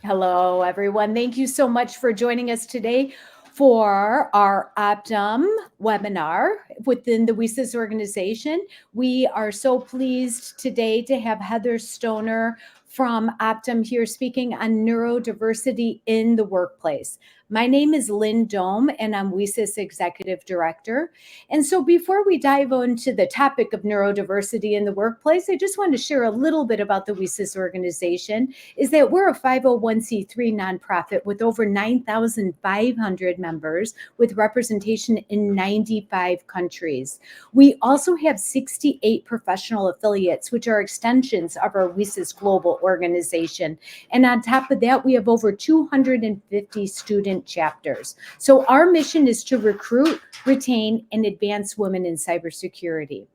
Hello, everyone. Thank you so much for joining us today for our Optum webinar within the WESIS organization. We are so pleased today to have Heather Stoner from Optum here speaking on neurodiversity in the workplace. My name is Lynn Dome, and I'm WESIS Executive Director. And so before we dive into the topic of neurodiversity in the workplace, I just want to share a little bit about the WESIS organization is that we're a 501c3 nonprofit with over 9,500 members with representation in 95 countries. We also have 68 professional affiliates, which are extensions of our WESIS Global organization. And on top of that, we have over 250 student chapters. So our mission is to recruit, retain, and advance women in cybersecurity.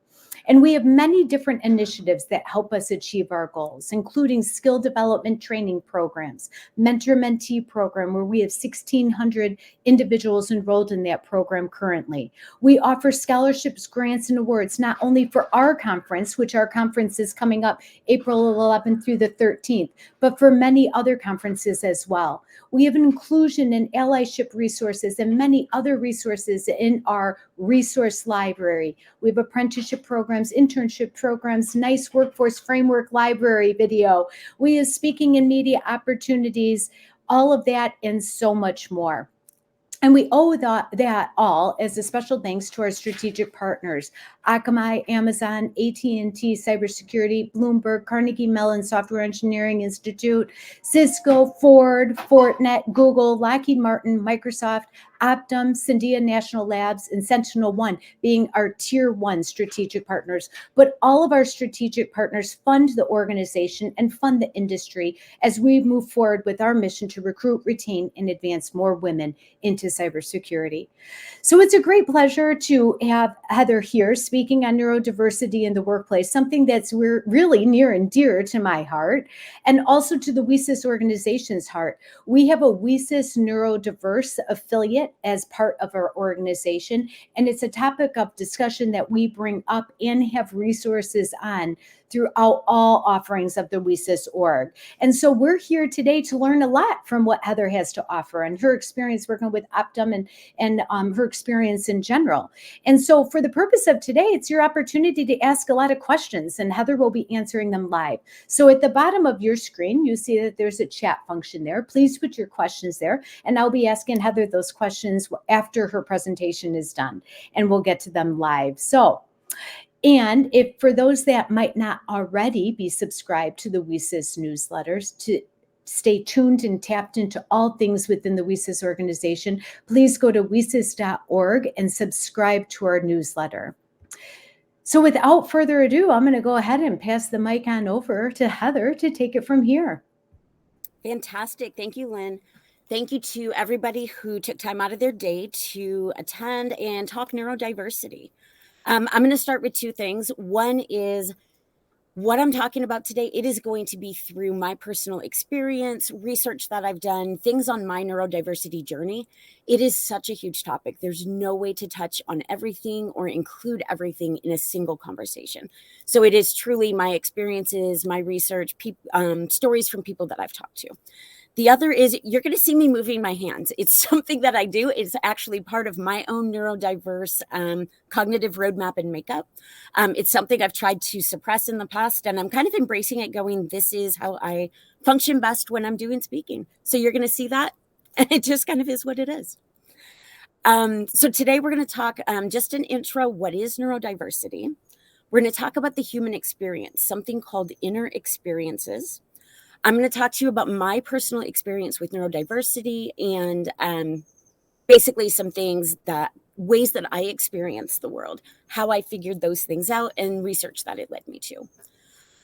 And we have many different initiatives that help us achieve our goals, including skill development training programs, mentor-mentee program, where we have 1,600 individuals enrolled in that program currently. We offer scholarships, grants, and awards, not only for our conference, which our conference is coming up April 11th through the 13th, but for many other conferences as well. We have an inclusion and allyship resources and many other resources in our resource library. We have apprenticeship programs, internship programs, nice workforce framework library video. We have speaking and media opportunities, all of that and so much more. And we owe that all as a special thanks to our strategic partners, Akamai, Amazon, AT&T Cybersecurity, Bloomberg, Carnegie Mellon Software Engineering Institute, Cisco, Ford, Fortinet, Google, Lockheed Martin, Microsoft, Optum, Sandia National Labs, and SentinelOne being our tier 1 strategic partners. But all of our strategic partners fund the organization and fund the industry as we move forward with our mission to recruit, retain, and advance more women into cybersecurity. So it's a great pleasure to have Heather here speaking on neurodiversity in the workplace, something that's really near and dear to my heart and also to the WESIS organization's heart. We have a WESIS Neurodiverse affiliate as part of our organization, and it's a topic of discussion that we bring up and have resources on throughout all offerings of the WESIS org. And so we're here today to learn a lot from what Heather has to offer and her experience working with Optum and her experience in general. And so for the purpose of today, it's your opportunity to ask a lot of questions, and Heather will be answering them live. So at the bottom of your screen, you see that there's a chat function there. Please put your questions there, and I'll be asking Heather those questions after her presentation is done, and we'll get to them live. And if for those that might not already be subscribed to the WESIS newsletters, to stay tuned and tapped into all things within the WESIS organization, please go to wesis.org and subscribe to our newsletter. So without further ado, I'm going to go ahead and pass the mic on over to Heather to take it from here. Fantastic. Thank you, Lynn. Thank you to everybody who took time out of their day to attend and talk neurodiversity. I'm going to start with two things. One is what I'm talking about today. It is going to be through my personal experience, research that I've done, things on my neurodiversity journey. It is such a huge topic. There's no way to touch on everything or include everything in a single conversation. So it is truly my experiences, my research, stories from people that I've talked to. The other is you're going to see me moving my hands. It's something that I do. It's actually part of my own neurodiverse cognitive roadmap and makeup. It's something I've tried to suppress in the past, and I'm kind of embracing it, going, this is how I function best when I'm doing speaking. So you're going to see that, and it just kind of is what it is. So today we're going to talk just an intro. What is neurodiversity? We're going to talk about the human experience, something called inner experiences. I'm going to talk to you about my personal experience with neurodiversity and basically some ways that I experience the world, how I figured those things out, and research that it led me to.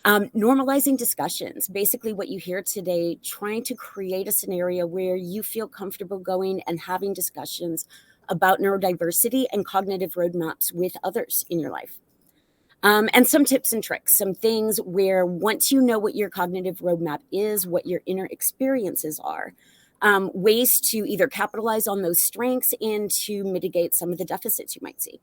Normalizing discussions, basically what you hear today, trying to create a scenario where you feel comfortable going and having discussions about neurodiversity and cognitive roadmaps with others in your life. And some tips and tricks, some things where once you know what your cognitive roadmap is, what your inner experiences are, ways to either capitalize on those strengths and to mitigate some of the deficits you might see.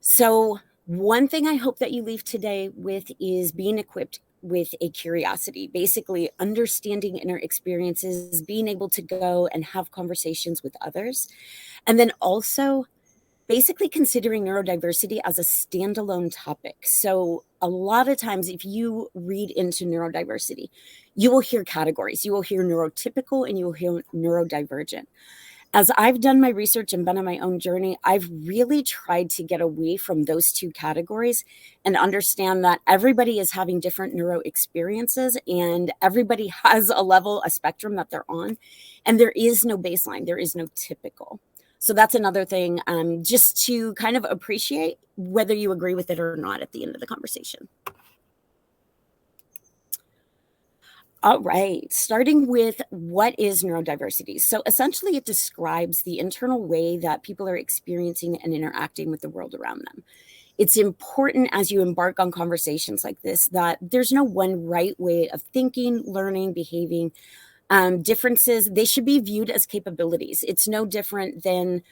So one thing I hope that you leave today with is being equipped with a curiosity, basically understanding inner experiences, being able to go and have conversations with others, and then also basically considering neurodiversity as a standalone topic. So a lot of times if you read into neurodiversity, you will hear categories. You will hear neurotypical and you will hear neurodivergent. As I've done my research and been on my own journey, I've really tried to get away from those two categories and understand that everybody is having different neuro experiences and everybody has a level, a spectrum that they're on, and there is no baseline, there is no typical. So that's another thing, just to kind of appreciate whether you agree with it or not at the end of the conversation. All right, starting with what is neurodiversity? So essentially it describes the internal way that people are experiencing and interacting with the world around them. It's important as you embark on conversations like this that there's no one right way of thinking, learning, behaving. Differences, they should be viewed as capabilities. It's no different than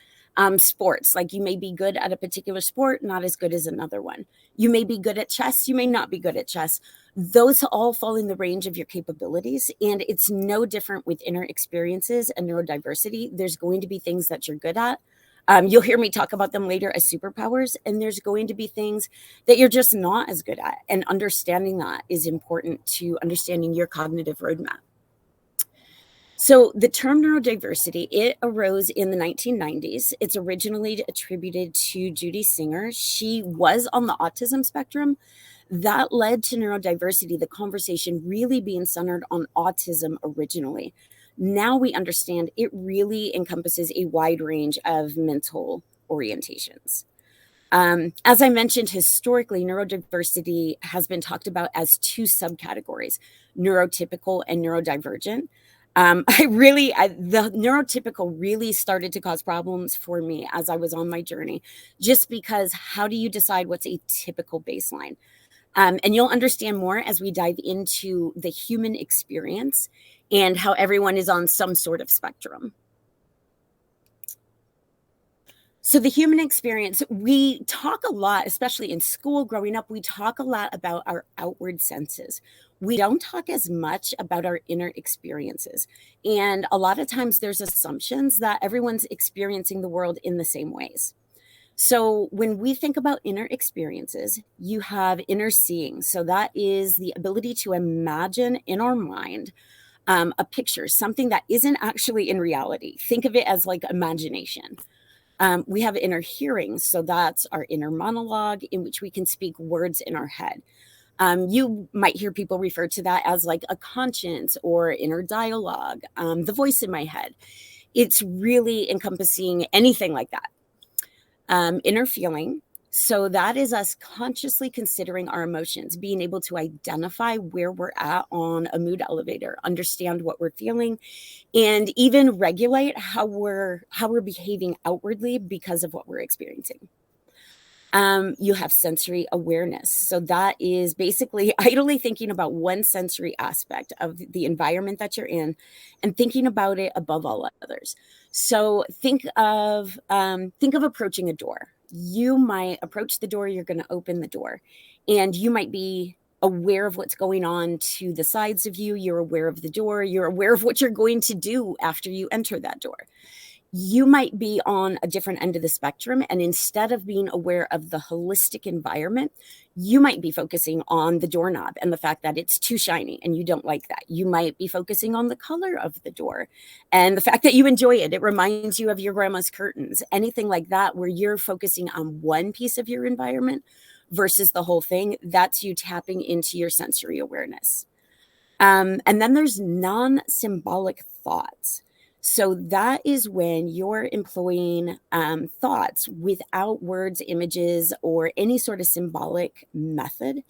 sports. Like you may be good at a particular sport, not as good as another one. You may be good at chess, you may not be good at chess. Those all fall in the range of your capabilities. And it's no different with inner experiences and neurodiversity. There's going to be things that you're good at. You'll hear me talk about them later as superpowers, and there's going to be things that you're just not as good at. And understanding that is important to understanding your cognitive roadmap. So the term neurodiversity, it arose in the 1990s. It's originally attributed to Judy Singer. She was on the autism spectrum. That led to neurodiversity, the conversation really being centered on autism originally. Now we understand it really encompasses a wide range of mental orientations. As I mentioned, historically, neurodiversity has been talked about as two subcategories, neurotypical and neurodivergent. The neurotypical really started to cause problems for me as I was on my journey, just because how do you decide what's a typical baseline? And you'll understand more as we dive into the human experience and how everyone is on some sort of spectrum. So the human experience, we talk a lot, especially in school growing up, we talk a lot about our outward senses. We don't talk as much about our inner experiences. And a lot of times there's assumptions that everyone's experiencing the world in the same ways. So when we think about inner experiences, you have inner seeing. So that is the ability to imagine in our mind a picture, something that isn't actually in reality. Think of it as like imagination. We have inner hearing. So that's our inner monologue in which we can speak words in our head. You might hear people refer to that as like a conscience or inner dialogue, the voice in my head. It's really encompassing anything like that. Inner feeling. So that is us consciously considering our emotions, being able to identify where we're at on a mood elevator, understand what we're feeling, and even regulate how we're behaving outwardly because of what we're experiencing. You have sensory awareness. So that is basically idly thinking about one sensory aspect of the environment that you're in and thinking about it above all others. So think of approaching a door. You might approach the door, you're going to open the door, and you might be aware of what's going on to the sides of you. You're aware of the door. You're aware of what you're going to do after you enter that door. You might be on a different end of the spectrum, and instead of being aware of the holistic environment, you might be focusing on the doorknob and the fact that it's too shiny and you don't like that. You might be focusing on the color of the door and the fact that you enjoy it. It reminds you of your grandma's curtains, anything like that, where you're focusing on one piece of your environment versus the whole thing. That's you tapping into your sensory awareness. And then there's non-symbolic thoughts. So that is when you're employing thoughts without words, images, or any sort of symbolic method.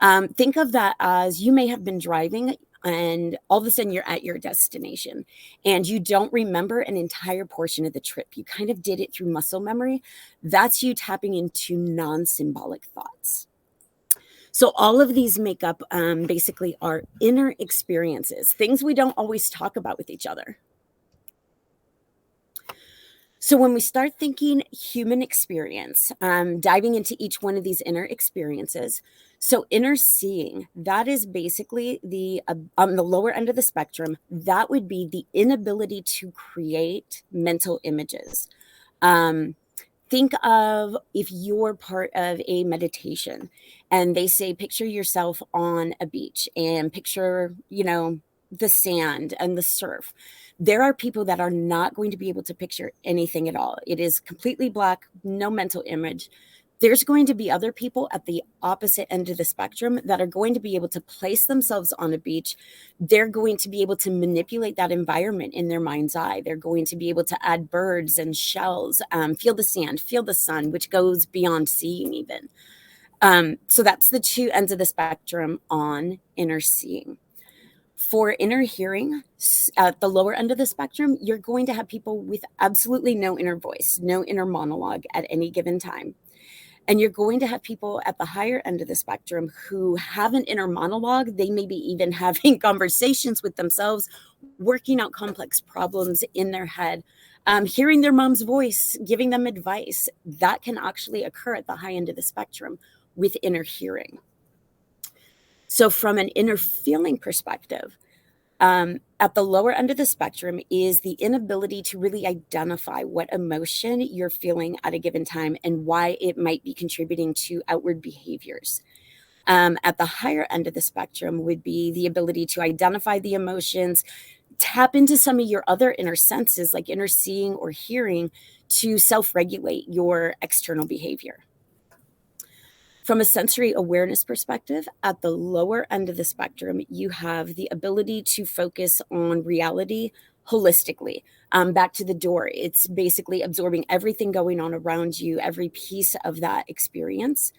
Think of that as you may have been driving and all of a sudden you're at your destination and you don't remember an entire portion of the trip. You kind of did it through muscle memory. That's you tapping into non-symbolic thoughts. So all of these make up basically our inner experiences, things we don't always talk about with each other. So when we start thinking human experience, diving into each one of these inner experiences, so inner seeing, that is basically on the lower end of the spectrum, that would be the inability to create mental images. Um, think of if you're part of a meditation and they say, picture yourself on a beach and picture, the sand and the surf. There are people that are not going to be able to picture anything at all. It is completely black, no mental image. There's going to be other people at the opposite end of the spectrum that are going to be able to place themselves on a beach. They're going to be able to manipulate that environment in their mind's eye. They're going to be able to add birds and shells, feel the sand, feel the sun, which goes beyond seeing even. So that's the two ends of the spectrum on inner seeing. For inner hearing, at the lower end of the spectrum, you're going to have people with absolutely no inner voice, no inner monologue at any given time. And you're going to have people at the higher end of the spectrum who have an inner monologue. They may be even having conversations with themselves, working out complex problems in their head, hearing their mom's voice, giving them advice. That can actually occur at the high end of the spectrum with inner hearing. So from an inner feeling perspective, at the lower end of the spectrum is the inability to really identify what emotion you're feeling at a given time and why it might be contributing to outward behaviors. At the higher end of the spectrum would be the ability to identify the emotions, tap into some of your other inner senses like inner seeing or hearing to self-regulate your external behavior. From a sensory awareness perspective, at the lower end of the spectrum, you have the ability to focus on reality holistically. Back to the door, it's basically absorbing everything going on around you, every piece of that experience.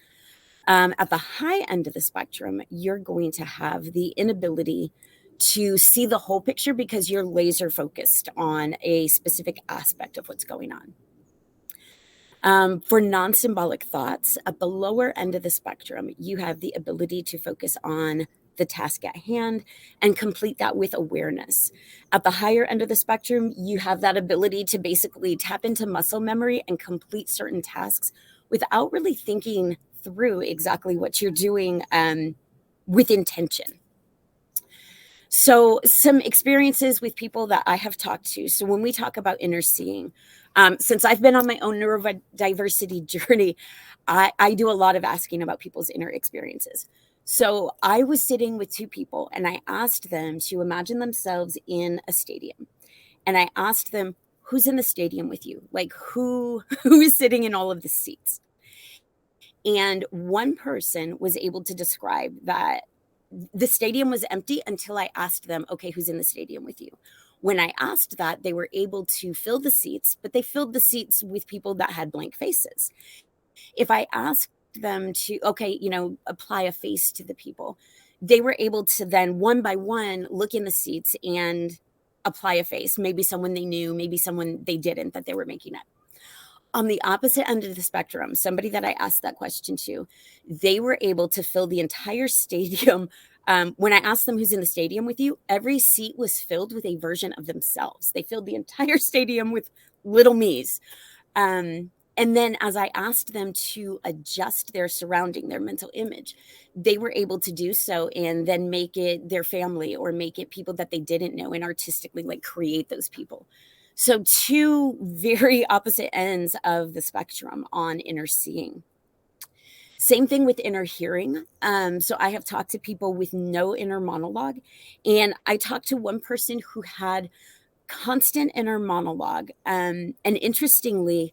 At the high end of the spectrum, you're going to have the inability to see the whole picture because you're laser focused on a specific aspect of what's going on. For non-symbolic thoughts, at the lower end of the spectrum, you have the ability to focus on the task at hand and complete that with awareness. At the higher end of the spectrum, you have that ability to basically tap into muscle memory and complete certain tasks without really thinking through exactly what you're doing with intention. So some experiences with people that I have talked to. So when we talk about inner seeing, since I've been on my own neurodiversity journey, I do a lot of asking about people's inner experiences. So I was sitting with two people and I asked them to imagine themselves in a stadium. And I asked them, who's in the stadium with you? Like who is sitting in all of the seats? And one person was able to describe that the stadium was empty until I asked them, okay, who's in the stadium with you? When I asked that, they were able to fill the seats, but they filled the seats with people that had blank faces. If I asked them to, okay, apply a face to the people, they were able to then one by one look in the seats and apply a face, maybe someone they knew, maybe someone they didn't that they were making up. On the opposite end of the spectrum, somebody that I asked that question to, they were able to fill the entire stadium. When I asked them who's in the stadium with you, every seat was filled with a version of themselves. They filled the entire stadium with little me's. And then as I asked them to adjust their surrounding, their mental image, they were able to do so and then make it their family or make it people that they didn't know and artistically create those people. So two very opposite ends of the spectrum on inner seeing. Same thing with inner hearing. So I have talked to people with no inner monologue, and I talked to one person who had constant inner monologue. And interestingly,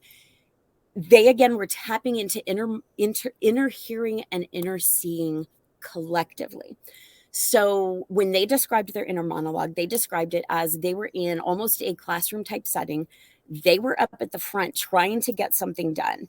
they again were tapping into inner hearing and inner seeing collectively. So when they described their inner monologue, they described it as they were in almost a classroom type setting. They were up at the front trying to get something done.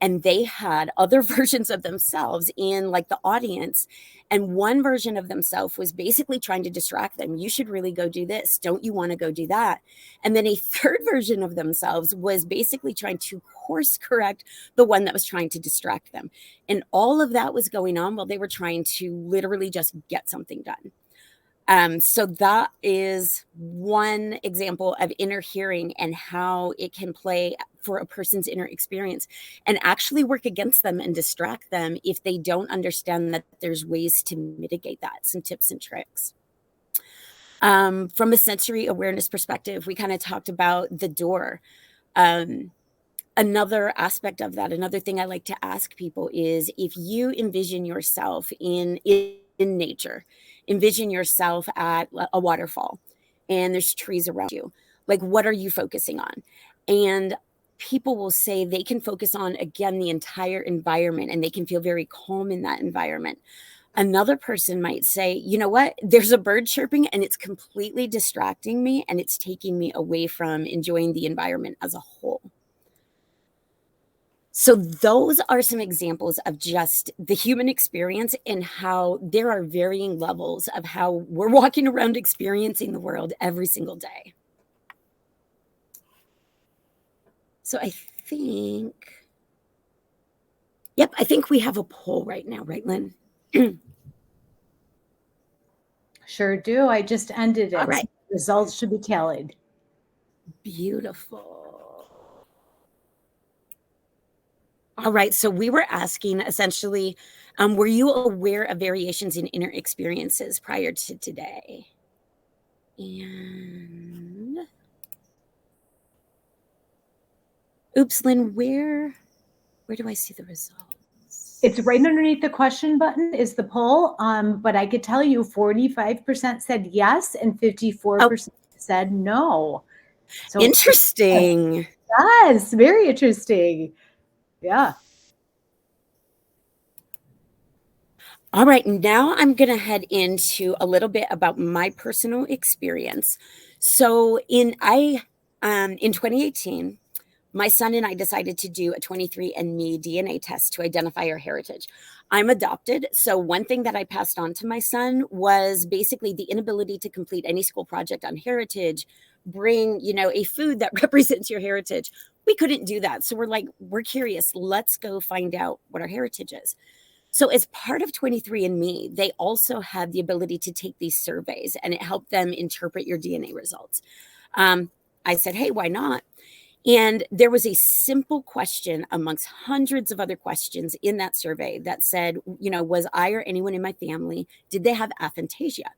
And they had other versions of themselves in the audience. And one version of themselves was basically trying to distract them. You should really go do this. Don't you want to go do that? And then a third version of themselves was basically trying to course correct the one that was trying to distract them. And all of that was going on while they were trying to literally just get something done. So that is one example of inner hearing and how it can play for a person's inner experience and actually work against them and distract them if they don't understand that there's ways to mitigate that, some tips and tricks. From a sensory awareness perspective, we kind of talked about the door. Another aspect of that, another thing I like to ask people is if you envision yourself in nature, envision yourself at a waterfall and there's trees around you, like what are you focusing on? And people will say they can focus on, again, the entire environment and they can feel very calm in that environment. Another person might say, you know what, there's a bird chirping and it's completely distracting me and it's taking me away from enjoying the environment as a whole. So those are some examples of just the human experience and how there are varying levels of how we're walking around experiencing the world every single day. So I think we have a poll right now, right, Lynn? Sure do. I just ended it. All right. Results should be tallied. Beautiful. All right. So we were asking essentially, were you aware of variations in inner experiences prior to today? And oops, Lynn, where do I see the results? It's right underneath the question button is the poll. But I could tell you 45% said yes and 54% said no. So interesting. Yes, very interesting. Yeah. All right, now I'm going to head into a little bit about my personal experience. So in 2018, my son and I decided to do a 23andMe DNA test to identify our heritage. I'm adopted, so one thing that I passed on to my son was basically the inability to complete any school project on heritage, bring, a food that represents your heritage. We couldn't do that. So we're curious. Let's go find out what our heritage is. So as part of 23andMe, they also had the ability to take these surveys and it helped them interpret your DNA results. I said, hey, why not? And there was a simple question amongst hundreds of other questions in that survey that said, was I or anyone in my family, did they have aphantasia?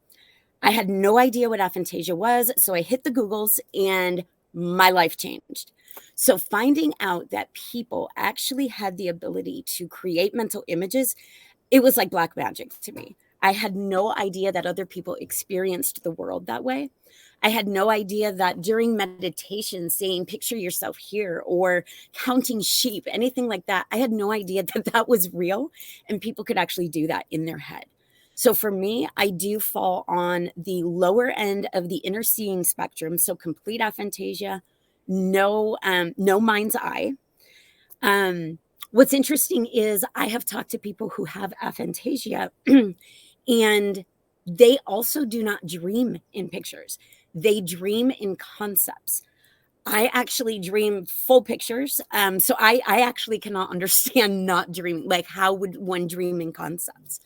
I had no idea what aphantasia was. So I hit the Googles and my life changed. So finding out that people actually had the ability to create mental images, it was like black magic to me. I had no idea that other people experienced the world that way. I had no idea that during meditation, saying, picture yourself here or counting sheep, anything like that, I had no idea that that was real and people could actually do that in their head. So for me, I do fall on the lower end of the inner seeing spectrum. So complete aphantasia, no mind's eye. What's interesting is I have talked to people who have aphantasia and they also do not dream in pictures. They dream in concepts. I actually dream full pictures. So I actually cannot understand not dreaming. Like, how would one dream in concepts?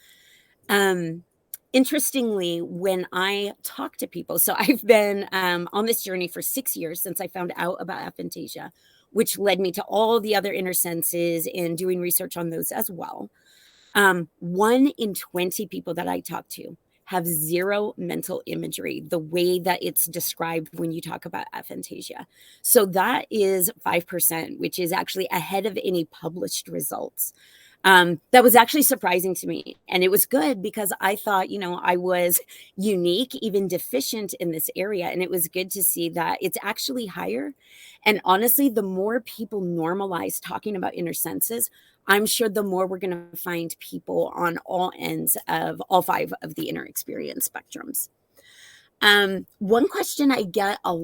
Interestingly, when I talk to people, so I've been on this journey for 6 years since I found out about aphantasia, which led me to all the other inner senses and doing research on those as well. 1 in 20 people that I talk to have zero mental imagery, the way that it's described when you talk about aphantasia. So that is 5%, which is actually ahead of any published results. That was actually surprising to me. And it was good because I thought, I was unique, even deficient in this area. And it was good to see that it's actually higher. And honestly, the more people normalize talking about inner senses, I'm sure the more we're going to find people on all ends of all 5 of the inner experience spectrums. One question I get a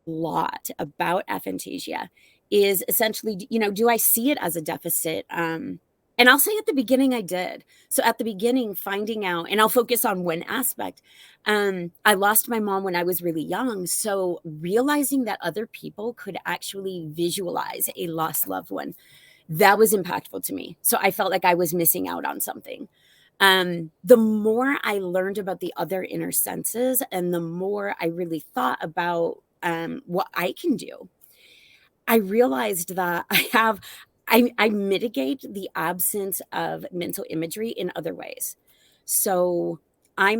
lot about aphantasia is essentially, do I see it as a deficit? And I'll say at the beginning I did. So at the beginning, finding out, and I'll focus on one aspect. I lost my mom when I was really young. So realizing that other people could actually visualize a lost loved one, that was impactful to me. So I felt like I was missing out on something. The more I learned about the other inner senses and the more I really thought about what I can do, I realized that I mitigate the absence of mental imagery in other ways. So I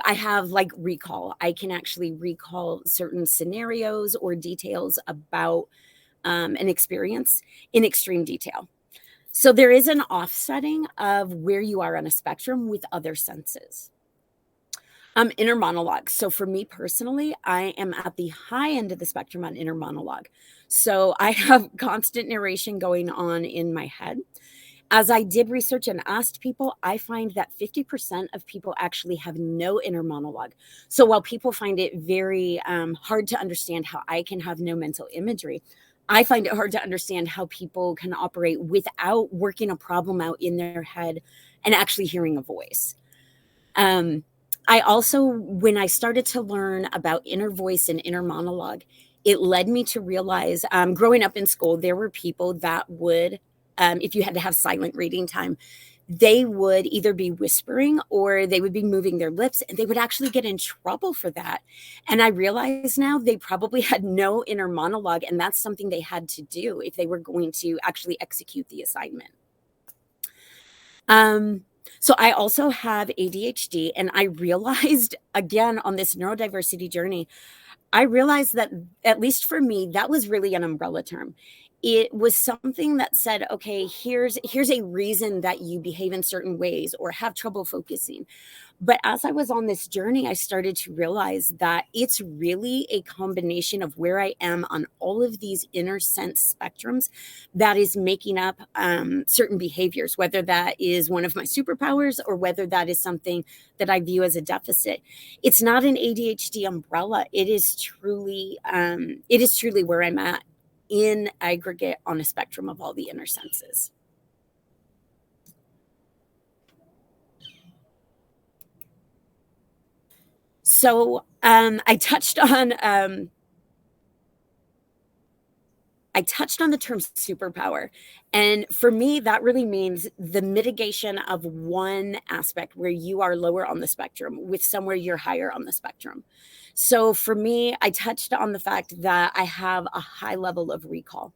have like recall. I can actually recall certain scenarios or details about an experience in extreme detail. So there is an offsetting of where you are on a spectrum with other senses. Inner monologue. So for me personally, I am at the high end of the spectrum on inner monologue. So I have constant narration going on in my head. As I did research and asked people, I find that 50% of people actually have no inner monologue. So while people find it very hard to understand how I can have no mental imagery, I find it hard to understand how people can operate without working a problem out in their head and actually hearing a voice. I also, when I started to learn about inner voice and inner monologue, it led me to realize growing up in school, there were people that would, if you had to have silent reading time, they would either be whispering or they would be moving their lips and they would actually get in trouble for that. And I realize now they probably had no inner monologue, and that's something they had to do if they were going to actually execute the assignment. So I also have ADHD, and I realized again on this neurodiversity journey, I realized that at least for me, that was really an umbrella term. It was something that said, okay, here's a reason that you behave in certain ways or have trouble focusing. But as I was on this journey, I started to realize that it's really a combination of where I am on all of these inner sense spectrums that is making up certain behaviors, whether that is one of my superpowers or whether that is something that I view as a deficit. It's not an ADHD umbrella. It is truly where I'm at in aggregate on a spectrum of all the inner senses. So I touched on the term superpower. And for me, that really means the mitigation of one aspect where you are lower on the spectrum with somewhere you're higher on the spectrum. So for me, I touched on the fact that I have a high level of recall.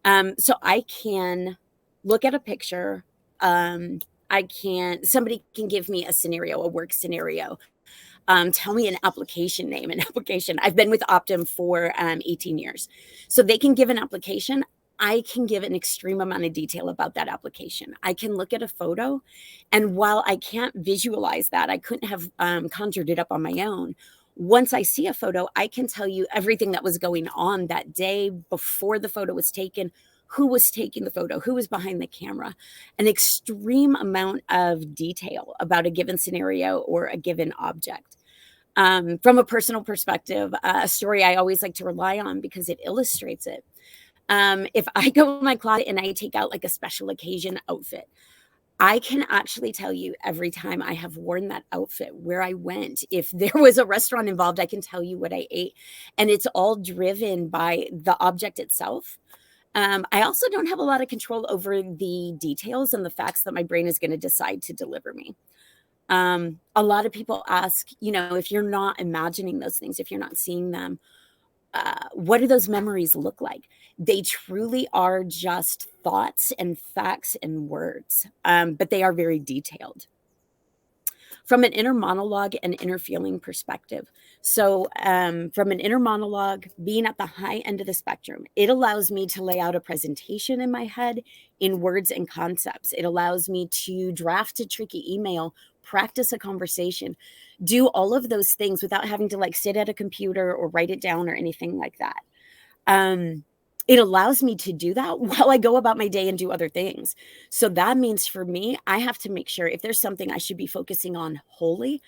So I can look at a picture. Somebody can give me a scenario, a work scenario. Tell me an application name, an application. I've been with Optum for 18 years. So they can give an application. I can give an extreme amount of detail about that application. I can look at a photo. And while I can't visualize that, I couldn't have conjured it up on my own. Once I see a photo, I can tell you everything that was going on that day before the photo was taken, who was taking the photo, who was behind the camera, an extreme amount of detail about a given scenario or a given object. From a personal perspective, a story I always like to rely on because it illustrates it. If I go in my closet and I take out like a special occasion outfit, I can actually tell you every time I have worn that outfit, where I went. If there was a restaurant involved, I can tell you what I ate. And it's all driven by the object itself. I also don't have a lot of control over the details and the facts that my brain is going to decide to deliver me. A lot of people ask, if you're not imagining those things, if you're not seeing them, what do those memories look like? They truly are just thoughts and facts and words, but they are very detailed. From an inner monologue and inner feeling perspective. So from an inner monologue, being at the high end of the spectrum, it allows me to lay out a presentation in my head in words and concepts. It allows me to draft a tricky email, practice a conversation, do all of those things without having to sit at a computer or write it down or anything like that. It allows me to do that while I go about my day and do other things. So that means for me, I have to make sure if there's something I should be focusing on wholly,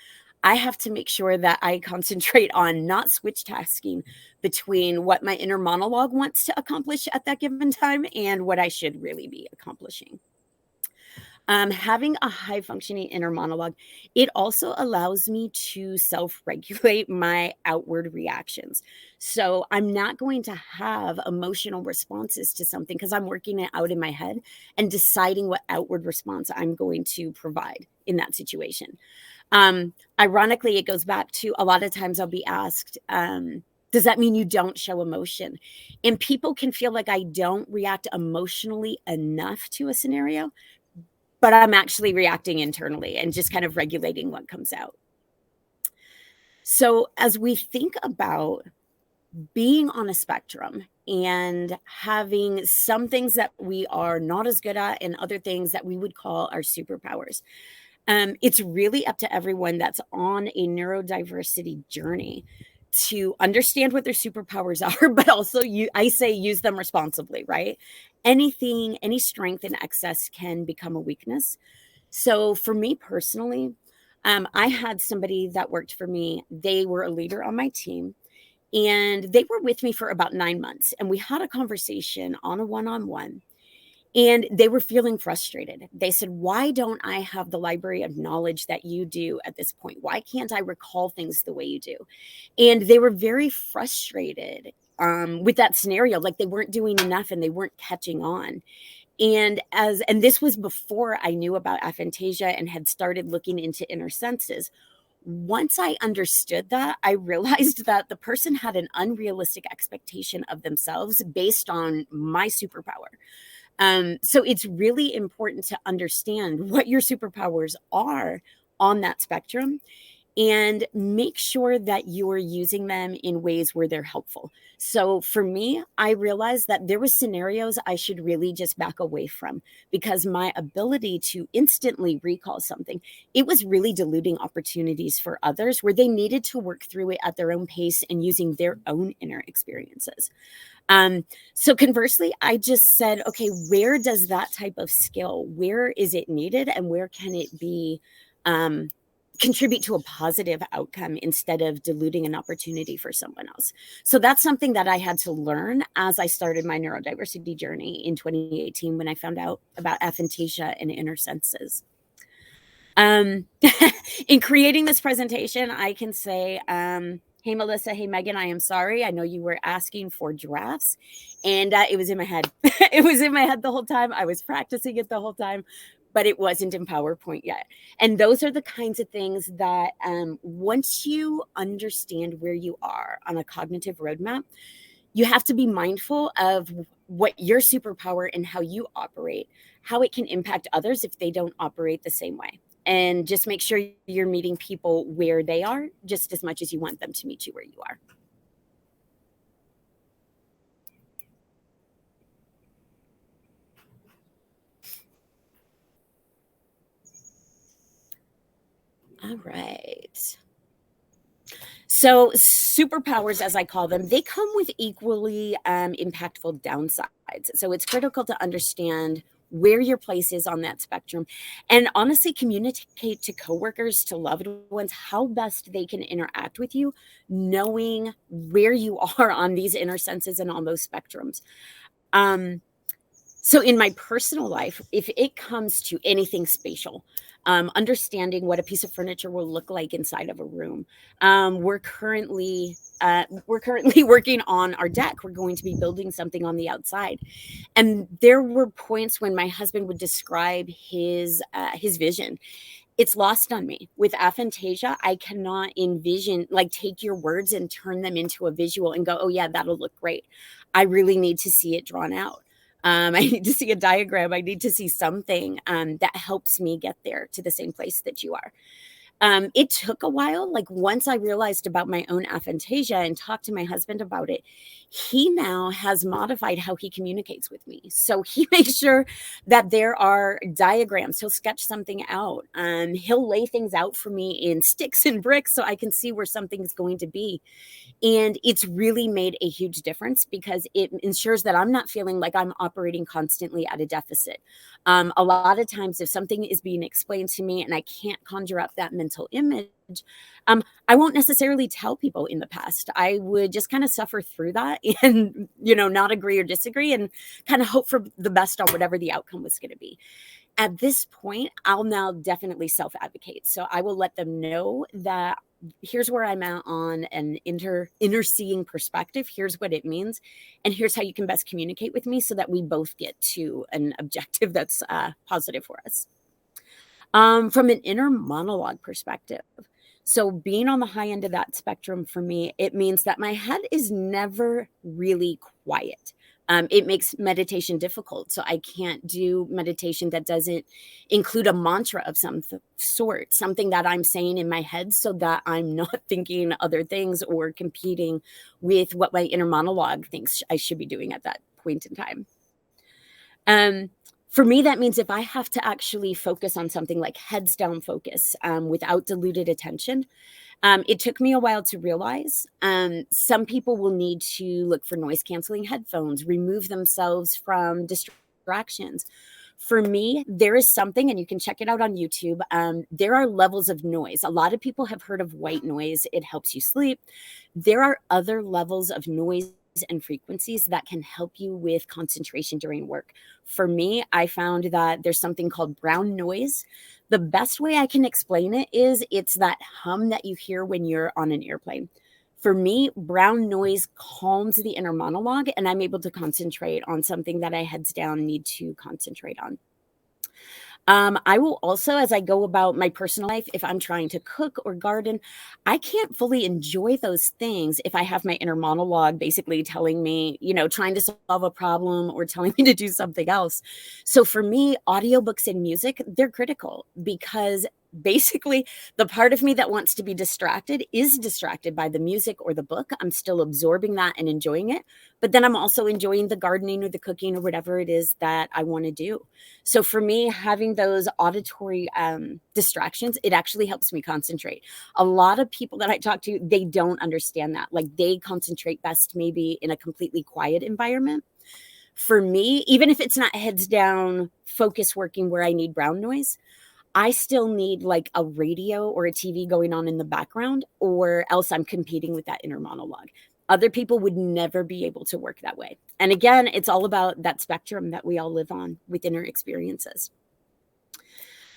I have to make sure that I concentrate on not switch tasking between what my inner monologue wants to accomplish at that given time and what I should really be accomplishing. Having a high functioning inner monologue, it also allows me to self-regulate my outward reactions. So I'm not going to have emotional responses to something because I'm working it out in my head and deciding what outward response I'm going to provide in that situation. Ironically, it goes back to a lot of times I'll be asked, does that mean you don't show emotion? And people can feel like I don't react emotionally enough to a scenario, but I'm actually reacting internally and just kind of regulating what comes out. So as we think about being on a spectrum and having some things that we are not as good at and other things that we would call our superpowers, it's really up to everyone that's on a neurodiversity journey to understand what their superpowers are, but also I say use them responsibly, right? Any strength in excess can become a weakness. So for me personally, I had somebody that worked for me. They were a leader on my team and they were with me for about 9 months. And we had a conversation on a one-on-one. And they were feeling frustrated. They said, why don't I have the library of knowledge that you do at this point? Why can't I recall things the way you do? And they were very frustrated with that scenario. Like they weren't doing enough and they weren't catching on. And this was before I knew about aphantasia and had started looking into inner senses. Once I understood that, I realized that the person had an unrealistic expectation of themselves based on my superpower. So it's really important to understand what your superpowers are on that spectrum and make sure that you're using them in ways where they're helpful. So for me, I realized that there were scenarios I should really just back away from because my ability to instantly recall something, it was really diluting opportunities for others where they needed to work through it at their own pace and using their own inner experiences. So conversely, I just said, okay, where does that type of skill, where is it needed and where can it be, contribute to a positive outcome instead of diluting an opportunity for someone else. So that's something that I had to learn as I started my neurodiversity journey in 2018 when I found out about aphantasia and inner senses. In creating this presentation, I can say, hey, Melissa, hey, Megan, I am sorry. I know you were asking for drafts and it was in my head. It was in my head the whole time. I was practicing it the whole time, but it wasn't in PowerPoint yet. And those are the kinds of things that once you understand where you are on a cognitive roadmap, you have to be mindful of what your superpower and how you operate, how it can impact others if they don't operate the same way. And just make sure you're meeting people where they are just as much as you want them to meet you where you are. All right. So superpowers, as I call them, they come with equally impactful downsides. So it's critical to understand where your place is on that spectrum and honestly communicate to coworkers, to loved ones, how best they can interact with you, knowing where you are on these inner senses and on those spectrums. So in my personal life, if it comes to anything spatial, understanding what a piece of furniture will look like inside of a room, we're currently working on our deck. We're going to be building something on the outside, and there were points when my husband would describe his vision. It's lost on me. With aphantasia, I cannot envision, like, take your words and turn them into a visual and go, oh yeah, that'll look great. I really need to see it drawn out. I need to see a diagram. I need to see something that helps me get there to the same place that you are. It took a while. Like once I realized about my own aphantasia and talked to my husband about it, he now has modified how he communicates with me. So he makes sure that there are diagrams. He'll sketch something out. He'll lay things out for me in sticks and bricks so I can see where something is going to be. And it's really made a huge difference because it ensures that I'm not feeling like I'm operating constantly at a deficit. A lot of times if something is being explained to me and I can't conjure up that mental image, I won't necessarily tell people in the past. I would just kind of suffer through that and, not agree or disagree and kind of hope for the best on whatever the outcome was going to be. At this point, I'll now definitely self-advocate. So I will let them know that here's where I'm at on an inner seeing perspective. Here's what it means. And here's how you can best communicate with me so that we both get to an objective that's positive for us. From an inner monologue perspective, so being on the high end of that spectrum for me, it means that my head is never really quiet. It makes meditation difficult. So I can't do meditation that doesn't include a mantra of some sort, something that I'm saying in my head so that I'm not thinking other things or competing with what my inner monologue thinks I should be doing at that point in time. For me, that means if I have to actually focus on something like heads down focus without diluted attention, it took me a while to realize some people will need to look for noise canceling headphones, remove themselves from distractions. For me, there is something, and you can check it out on YouTube. There are levels of noise. A lot of people have heard of white noise. It helps you sleep. There are other levels of noise and frequencies that can help you with concentration during work. For me, I found that there's something called brown noise. The best way I can explain it is it's that hum that you hear when you're on an airplane. For me, brown noise calms the inner monologue, and I'm able to concentrate on something that I heads down need to concentrate on. I will also, as I go about my personal life, if I'm trying to cook or garden, I can't fully enjoy those things if I have my inner monologue basically telling me, trying to solve a problem or telling me to do something else. So for me, audiobooks and music, they're critical because basically the part of me that wants to be distracted is distracted by the music or the book. I'm still absorbing that and enjoying it, but then I'm also enjoying the gardening or the cooking or whatever it is that I want to do. So for me, having those auditory distractions, it actually helps me concentrate. A lot of people that I talk to, they don't understand that. Like they concentrate best maybe in a completely quiet environment. For me, even if it's not heads down, focus working where I need brown noise, I still need like a radio or a TV going on in the background, or else I'm competing with that inner monologue. Other people would never be able to work that way. And again, it's all about that spectrum that we all live on with inner experiences.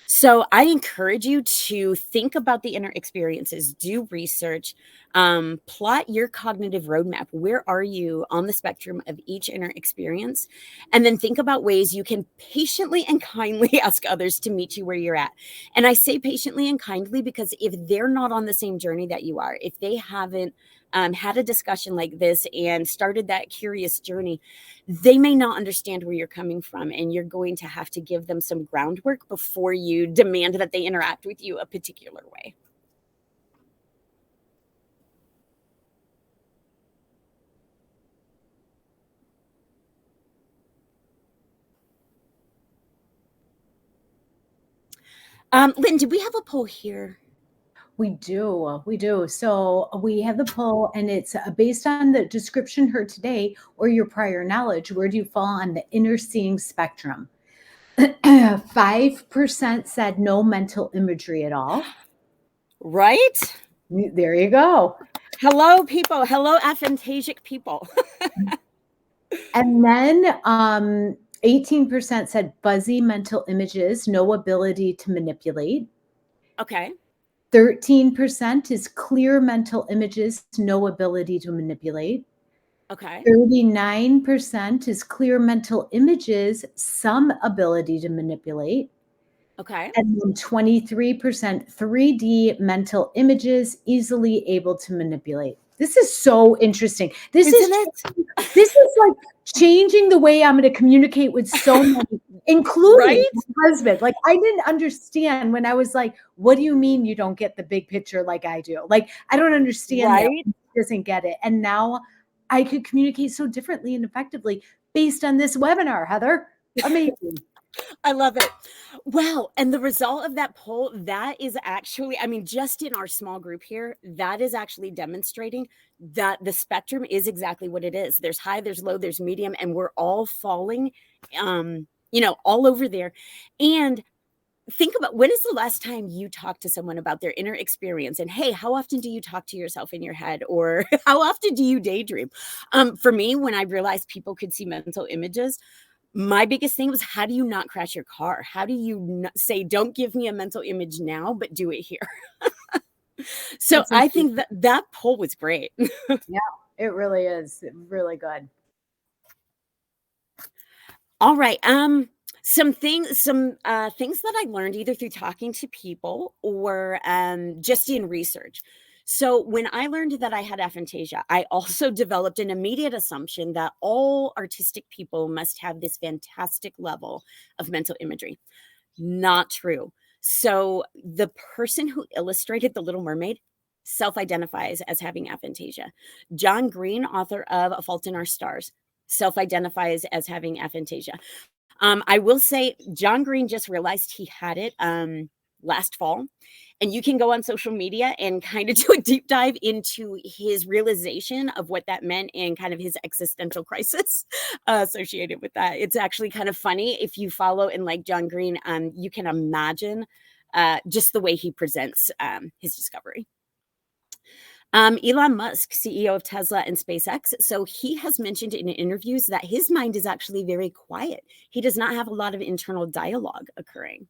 So I encourage you to think about the inner experiences, do research, plot your cognitive roadmap. Where are you on the spectrum of each inner experience? And then think about ways you can patiently and kindly ask others to meet you where you're at. And I say patiently and kindly because if they're not on the same journey that you are, if they haven't had a discussion like this and started that curious journey, they may not understand where you're coming from, and you're going to have to give them some groundwork before you demand that they interact with you a particular way. Lynn, did we have a poll here? We do. We do. So we have the poll, and it's based on the description heard today or your prior knowledge. Where do you fall on the inner seeing spectrum? 5% said no mental imagery at all. Right? There you go. Hello, people. Hello, aphantasic people. And then 18% said fuzzy mental images, no ability to manipulate. Okay. 13% is clear mental images, no ability to manipulate. Okay. 39% is clear mental images, some ability to manipulate. Okay. And then 23% 3D mental images, easily able to manipulate. This is so interesting. This is like changing the way I'm going to communicate with so many, including my husband. Like I didn't understand when I was like, what do you mean you don't get the big picture like I do? Like, I don't understand that. He doesn't get it. And now I could communicate so differently and effectively based on this webinar, Heather. Amazing. I love it. Wow. And the result of that poll, that is actually, I mean, just in our small group here, that is actually demonstrating that the spectrum is exactly what it is. There's high, there's low, there's medium, and we're all falling, all over there. And think about, when is the last time you talked to someone about their inner experience? And hey, how often do you talk to yourself in your head? Or how often do you daydream? For me, when I realized people could see mental images, My biggest thing was, how do you not crash your car? How do you say, don't give me a mental image now, but do it here? So That's I interesting. think that poll was great. Yeah, it really is really good. All right. Some things that I learned either through talking to people or just in research. So when I learned that I had aphantasia, I also developed an immediate assumption that all artistic people must have this fantastic level of mental imagery. Not true. So the person who illustrated The Little Mermaid self-identifies as having aphantasia. John Green, author of A Fault in Our Stars, self-identifies as having aphantasia. I will say John Green just realized he had it last fall. And you can go on social media and kind of do a deep dive into his realization of what that meant and kind of his existential crisis associated with that. It's actually kind of funny. If you follow and like John Green, you can imagine just the way he presents his discovery. Elon Musk, CEO of Tesla and SpaceX. So he has mentioned in interviews that his mind is actually very quiet. He does not have a lot of internal dialogue occurring.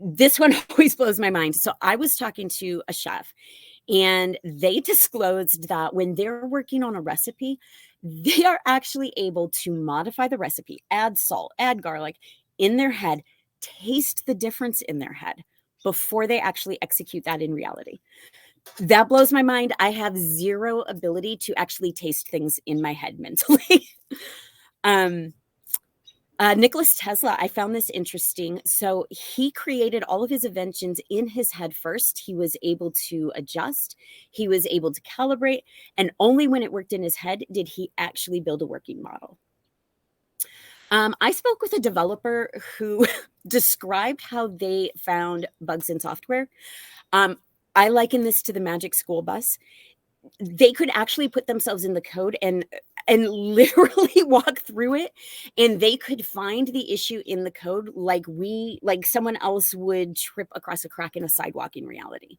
This one always blows my mind. So I was talking to a chef and they disclosed that when they're working on a recipe, they are actually able to modify the recipe, add salt, add garlic in their head, taste the difference in their head before they actually execute that in reality. That blows my mind. I have zero ability to actually taste things in my head mentally. Nicholas Tesla, I found this interesting. So he created all of his inventions in his head first. He was able to adjust. He was able to calibrate. And only when it worked in his head did he actually build a working model. I spoke with a developer who described how they found bugs in software. I liken this to the magic school bus. They could actually put themselves in the code and literally walk through it, and they could find the issue in the code like someone else would trip across a crack in a sidewalk in reality.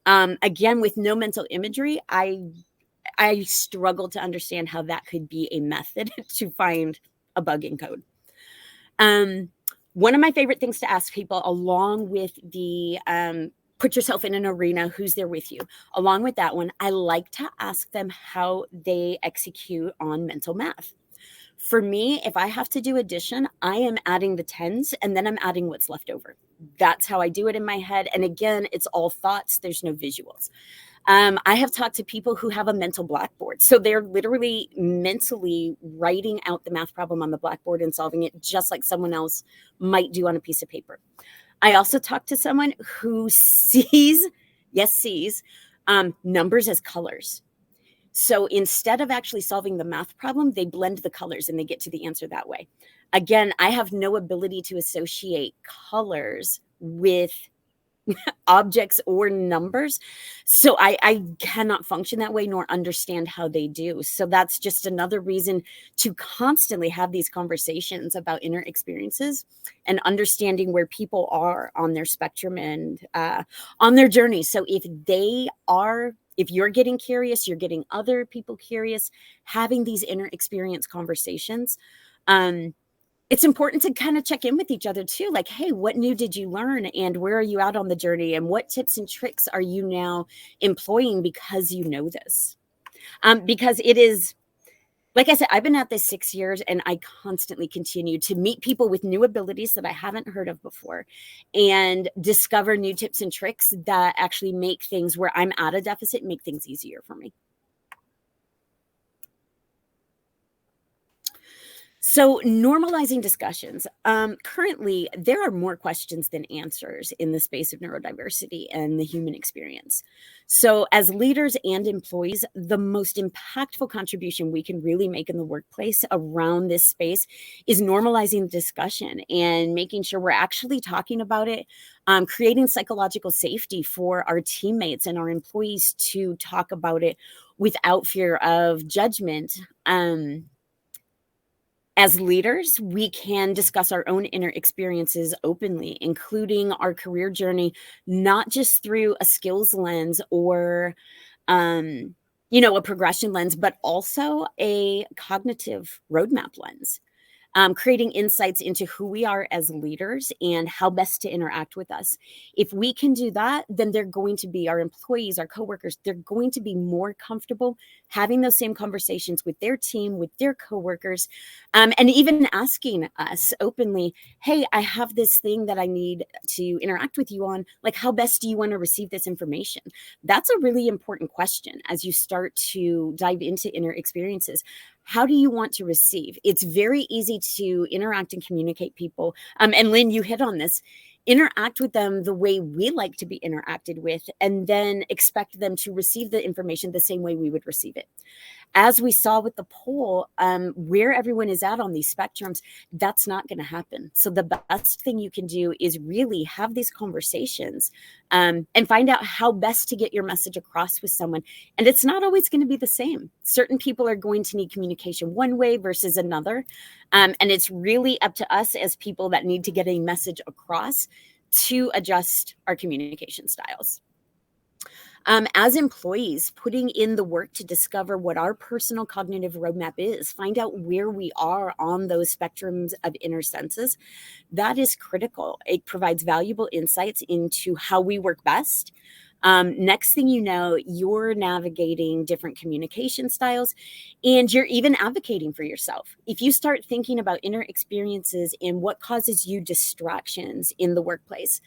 Again, with no mental imagery, I struggle to understand how that could be a method to find a bug in code. One of my favorite things to ask people, along with the put yourself in an arena, who's there with you? Along with that one, I like to ask them how they execute on mental math. For me, if I have to do addition, I am adding the tens and then I'm adding what's left over. That's how I do it in my head. And again, it's all thoughts. There's no visuals. I have talked to people who have a mental blackboard. So they're literally mentally writing out the math problem on the blackboard and solving it just like someone else might do on a piece of paper. I also talked to someone who sees numbers as colors. So instead of actually solving the math problem, they blend the colors and they get to the answer that way. Again, I have no ability to associate colors with objects or numbers. So I cannot function that way nor understand how they do. So that's just another reason to constantly have these conversations about inner experiences and understanding where people are on their spectrum and on their journey. So if you're getting curious, you're getting other people curious, having these inner experience conversations, it's important to kind of check in with each other too. Like, hey, what new did you learn? And where are you out on the journey? And what tips and tricks are you now employing because you know this? Because it is, like I said, I've been at this 6 years and I constantly continue to meet people with new abilities that I haven't heard of before and discover new tips and tricks that actually make things where I'm at a deficit, make things easier for me. So normalizing discussions. Currently, there are more questions than answers in the space of neurodiversity and the human experience. So as leaders and employees, the most impactful contribution we can really make in the workplace around this space is normalizing discussion and making sure we're actually talking about it, creating psychological safety for our teammates and our employees to talk about it without fear of judgment. As leaders, we can discuss our own inner experiences openly, including our career journey, not just through a skills lens or, a progression lens, but also a cognitive roadmap lens. creating insights into who we are as leaders and how best to interact with us. If we can do that, then they're going to be, our employees, our coworkers, they're going to be more comfortable having those same conversations with their team, with their coworkers, and even asking us openly, hey, I have this thing that I need to interact with you on. Like, how best do you want to receive this information? That's a really important question as you start to dive into inner experiences. How do you want to receive? It's very easy to interact and communicate people. And Lynn, you hit on this. Interact with them the way we like to be interacted with, and then expect them to receive the information the same way we would receive it. As we saw with the poll, where everyone is at on these spectrums, that's not going to happen. So the best thing you can do is really have these conversations and find out how best to get your message across with someone. And it's not always going to be the same. Certain people are going to need communication one way versus another. And it's really up to us as people that need to get a message across to adjust our communication styles. As employees, putting in the work to discover what our personal cognitive roadmap is, find out where we are on those spectrums of inner senses, that is critical. It provides valuable insights into how we work best. Next thing you know, you're navigating different communication styles, and you're even advocating for yourself. If you start thinking about inner experiences and what causes you distractions in the workplace,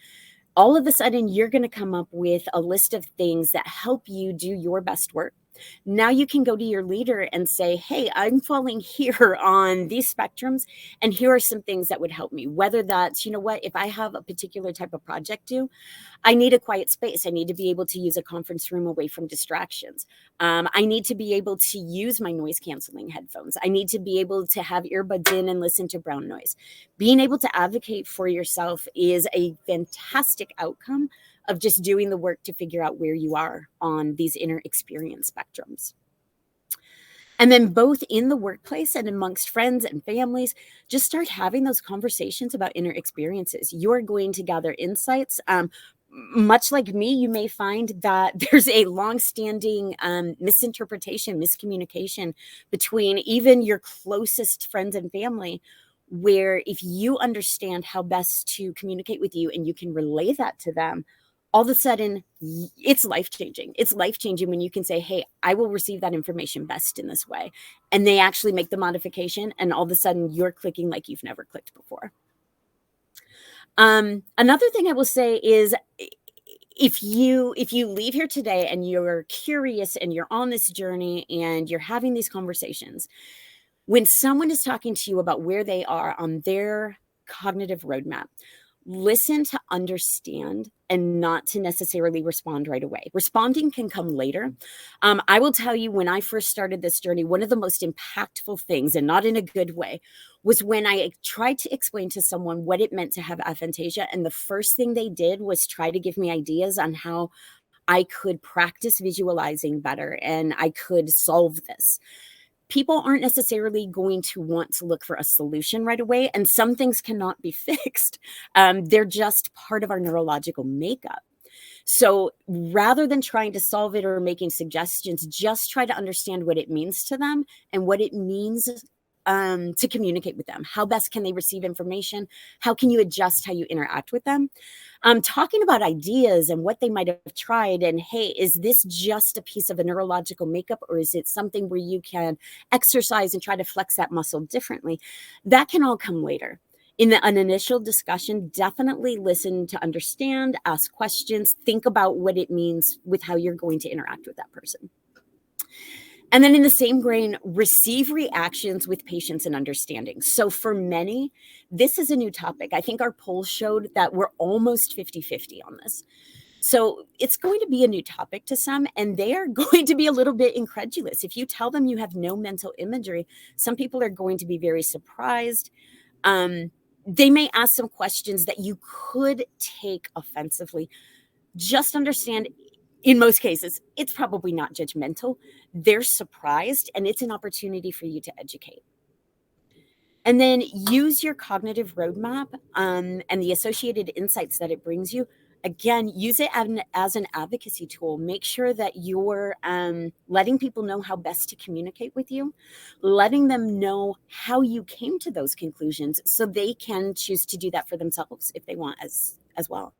all of a sudden you're going to come up with a list of things that help you do your best work. Now you can go to your leader and say, hey, I'm falling here on these spectrums, and here are some things that would help me. Whether that's, you know what, if I have a particular type of project due, I need a quiet space. I need to be able to use a conference room away from distractions. I need to be able to use my noise canceling headphones. I need to be able to have earbuds in and listen to brown noise. Being able to advocate for yourself is a fantastic outcome of just doing the work to figure out where you are on these inner experience spectrums. And then both in the workplace and amongst friends and families, just start having those conversations about inner experiences. You're going to gather insights. Much like me, you may find that there's a long-standing misinterpretation, miscommunication between even your closest friends and family, where if you understand how best to communicate with you and you can relay that to them, all of a sudden it's life-changing. It's life-changing when you can say, hey, I will receive that information best in this way. And they actually make the modification, and all of a sudden you're clicking like you've never clicked before. Another thing I will say is, if you leave here today and you're curious and you're on this journey and you're having these conversations, when someone is talking to you about where they are on their cognitive roadmap, listen to understand and not to necessarily respond right away. Responding can come later. I will tell you, when I first started this journey, one of the most impactful things, and not in a good way, was when I tried to explain to someone what it meant to have aphantasia. And the first thing they did was try to give me ideas on how I could practice visualizing better and I could solve this. People aren't necessarily going to want to look for a solution right away, and some things cannot be fixed. They're just part of our neurological makeup. So rather than trying to solve it or making suggestions, just try to understand what it means to them and what it means to communicate with them. How best can they receive information? How can you adjust how you interact with them? Talking about ideas and what they might have tried, and hey, is this just a piece of a neurological makeup, or is it something where you can exercise and try to flex that muscle differently? That can all come later. In an initial discussion, definitely listen to understand, ask questions, think about what it means with how you're going to interact with that person. And then in the same grain, receive reactions with patience and understanding. So for many, this is a new topic. I think our poll showed that we're almost 50-50 on this. So it's going to be a new topic to some, and they are going to be a little bit incredulous. If you tell them you have no mental imagery, some people are going to be very surprised. They may ask some questions that you could take offensively. Just understand, in most cases, it's probably not judgmental. They're surprised, and it's an opportunity for you to educate. And then use your cognitive roadmap and the associated insights that it brings you again, use it as an advocacy tool. Make sure that you're letting people know how best to communicate with you, letting them know how you came to those conclusions so they can choose to do that for themselves if they want as well.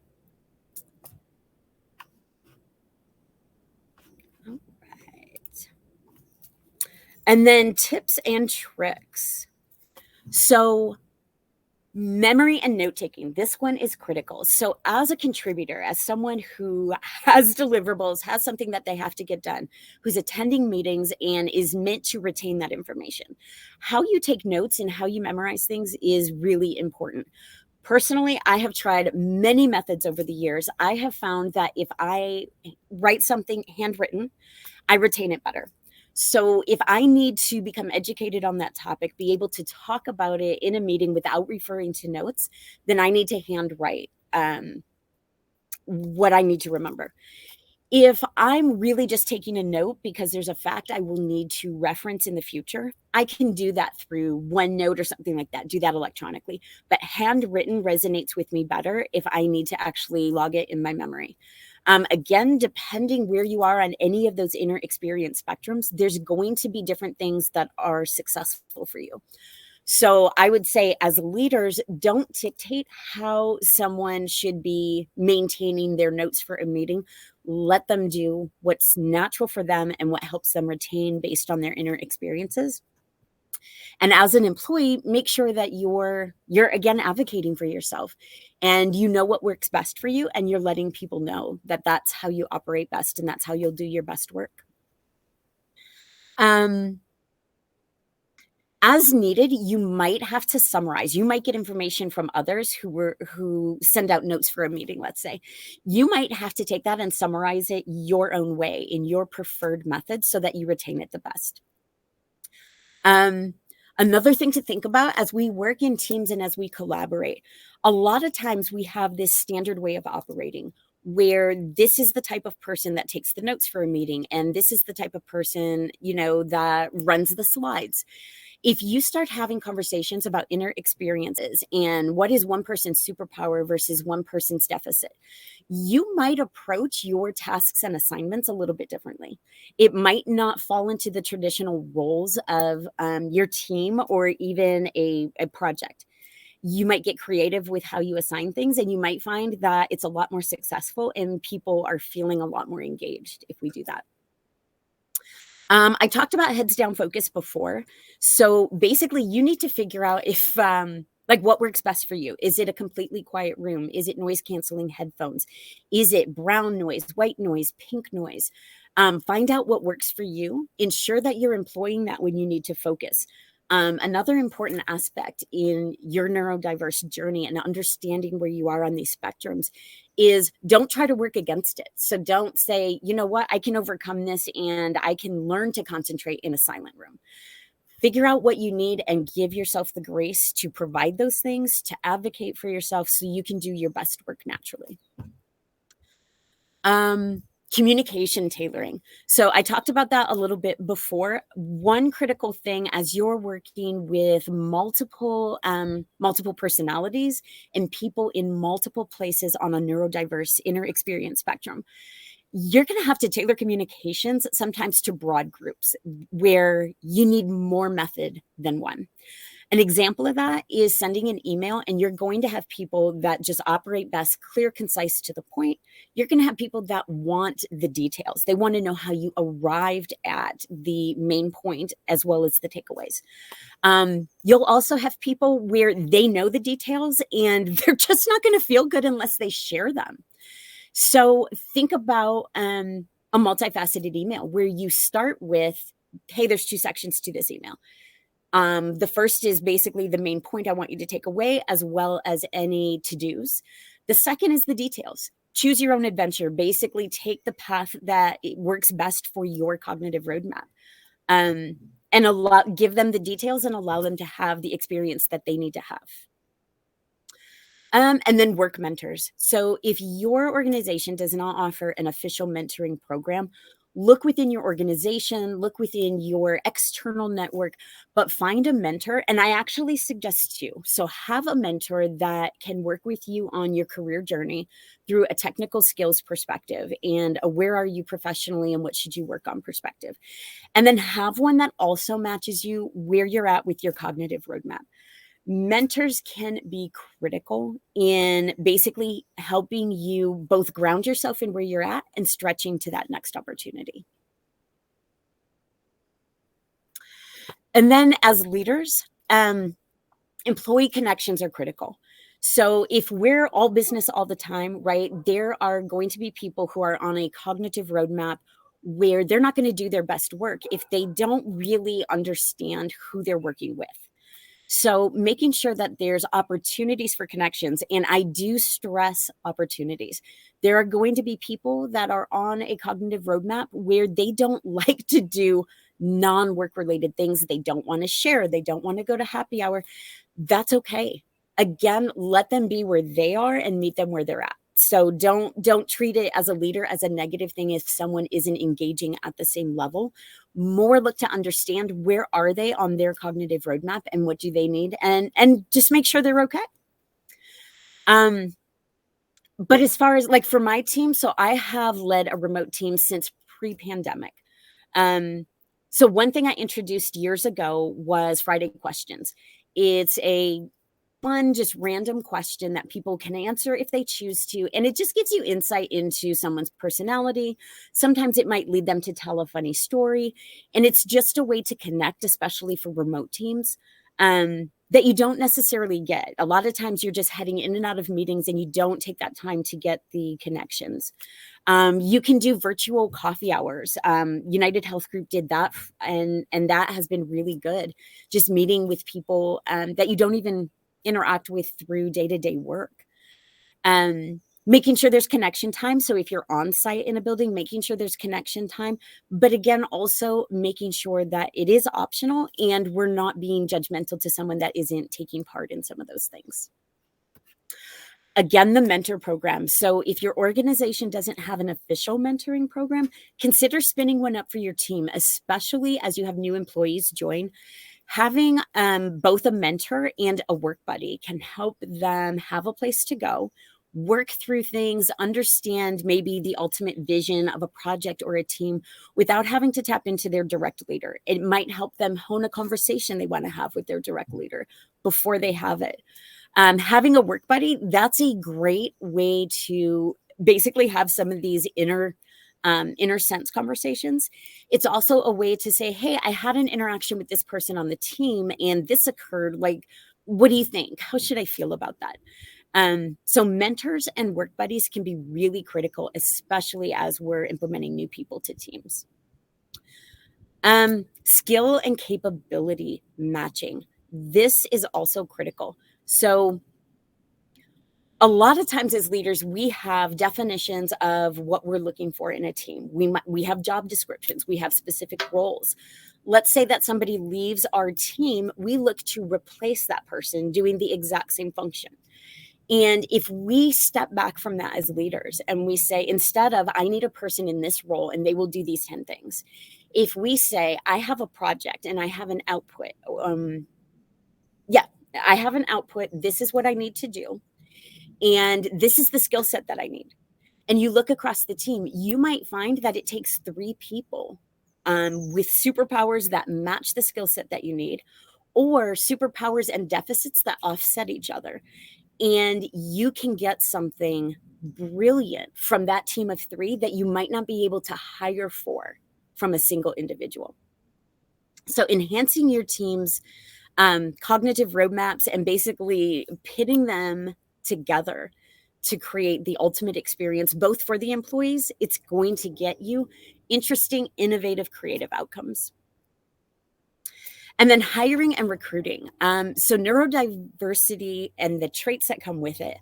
All right. And then tips and tricks. So memory and note taking. This one is critical. So as a contributor, as someone who has deliverables, has something that they have to get done, who's attending meetings and is meant to retain that information, how you take notes and how you memorize things is really important. Personally, I have tried many methods over the years. I have found that if I write something handwritten, I retain it better. So if I need to become educated on that topic, be able to talk about it in a meeting without referring to notes, then I need to handwrite what I need to remember. If I'm really just taking a note because there's a fact I will need to reference in the future, I can do that through OneNote or something like that, do that electronically. But handwritten resonates with me better if I need to actually log it in my memory. Again, depending where you are on any of those inner experience spectrums, there's going to be different things that are successful for you. So I would say as leaders, don't dictate how someone should be maintaining their notes for a meeting. Let them do what's natural for them and what helps them retain based on their inner experiences. And as an employee, make sure that you're again advocating for yourself and you know what works best for you, and you're letting people know that that's how you operate best and that's how you'll do your best work. As needed, you might have to summarize. You might get information from others who send out notes for a meeting, let's say. You might have to take that and summarize it your own way in your preferred method so that you retain it the best. Another thing to think about as we work in teams and as we collaborate, a lot of times we have this standard way of operating where this is the type of person that takes the notes for a meeting, and this is the type of person, that runs the slides. If you start having conversations about inner experiences and what is one person's superpower versus one person's deficit, you might approach your tasks and assignments a little bit differently. It might not fall into the traditional roles of your team or even a project. You might get creative with how you assign things, and you might find that it's a lot more successful and people are feeling a lot more engaged if we do that. I talked about heads down focus before. So basically you need to figure out if what works best for you. Is it a completely quiet room? Is it noise canceling headphones? Is it brown noise, white noise, pink noise? Find out what works for you. Ensure that you're employing that when you need to focus. Another important aspect in your neurodiverse journey and understanding where you are on these spectrums is don't try to work against it. So don't say, you know what, I can overcome this and I can learn to concentrate in a silent room. Figure out what you need and give yourself the grace to provide those things, to advocate for yourself so you can do your best work naturally. Communication tailoring. So I talked about that a little bit before. One critical thing as you're working with multiple personalities and people in multiple places on a neurodiverse inner experience spectrum, you're going to have to tailor communications sometimes to broad groups where you need more method than one. An example of that is sending an email, and you're going to have people that just operate best, clear, concise, to the point. You're going to have people that want the details. They want to know how you arrived at the main point as well as the takeaways. You'll also have people where they know the details and they're just not going to feel good unless they share them. So think about a multifaceted email where you start with, hey, there's 2 sections to this email. The first is basically the main point I want you to take away, as well as any to-dos. The second is the details. Choose your own adventure. Basically, take the path that it works best for your cognitive roadmap, and give them the details and allow them to have the experience that they need to have. And then work mentors. So if your organization does not offer an official mentoring program, look within your organization, look within your external network, but find a mentor. And I actually suggest two. So have a mentor that can work with you on your career journey through a technical skills perspective and a where are you professionally and what should you work on perspective. And then have one that also matches you where you're at with your cognitive roadmap. Mentors can be critical in basically helping you both ground yourself in where you're at and stretching to that next opportunity. And then as leaders, employee connections are critical. So if we're all business all the time, right, there are going to be people who are on a cognitive roadmap where they're not going to do their best work if they don't really understand who they're working with. So making sure that there's opportunities for connections, and I do stress opportunities. There are going to be people that are on a cognitive roadmap where they don't like to do non-work related things. They don't want to share. They don't want to go to happy hour. That's okay. Again, let them be where they are and meet them where they're at. So don't treat it as a leader as a negative thing if someone isn't engaging at the same level. More look to understand where are they on their cognitive roadmap and what do they need, and just make sure they're okay. But as far as like for my team, so I have led a remote team since pre-pandemic. So one thing I introduced years ago was Friday questions. It's a fun, just random question that people can answer if they choose to. And it just gives you insight into someone's personality. Sometimes it might lead them to tell a funny story. And it's just a way to connect, especially for remote teams, that you don't necessarily get. A lot of times you're just heading in and out of meetings and you don't take that time to get the connections. You can do virtual coffee hours. United Health Group did that, and that has been really good. Just meeting with people that you don't even interact with through day-to-day work. Making sure there's connection time. So if you're on site in a building, making sure there's connection time, but again, also making sure that it is optional and we're not being judgmental to someone that isn't taking part in some of those things. Again, the mentor program. So if your organization doesn't have an official mentoring program, consider spinning one up for your team, especially as you have new employees join. Having both a mentor and a work buddy can help them have a place to go, work through things, understand maybe the ultimate vision of a project or a team without having to tap into their direct leader. It might help them hone a conversation they want to have with their direct leader before they have it. Having a work buddy, that's a great way to basically have some of these inner sense conversations. It's also a way to say, hey, I had an interaction with this person on the team and this occurred. Like, what do you think? How should I feel about that? So mentors and work buddies can be really critical, especially as we're implementing new people to teams. Skill and capability matching. This is also critical. So a lot of times as leaders, we have definitions of what we're looking for in a team. We have job descriptions. We have specific roles. Let's say that somebody leaves our team. We look to replace that person doing the exact same function. And if we step back from that as leaders and we say, instead of, I need a person in this role and they will do these 10 things. If we say, I have a project and I have an output. I have an output. This is what I need to do. And this is the skill set that I need. And you look across the team, you might find that it takes 3 people with superpowers that match the skill set that you need, or superpowers and deficits that offset each other. And you can get something brilliant from that team of 3 that you might not be able to hire for from a single individual. So enhancing your team's cognitive roadmaps and basically pitting them together to create the ultimate experience, both for the employees, it's going to get you interesting, innovative, creative outcomes. And then hiring and recruiting. So neurodiversity and the traits that come with it,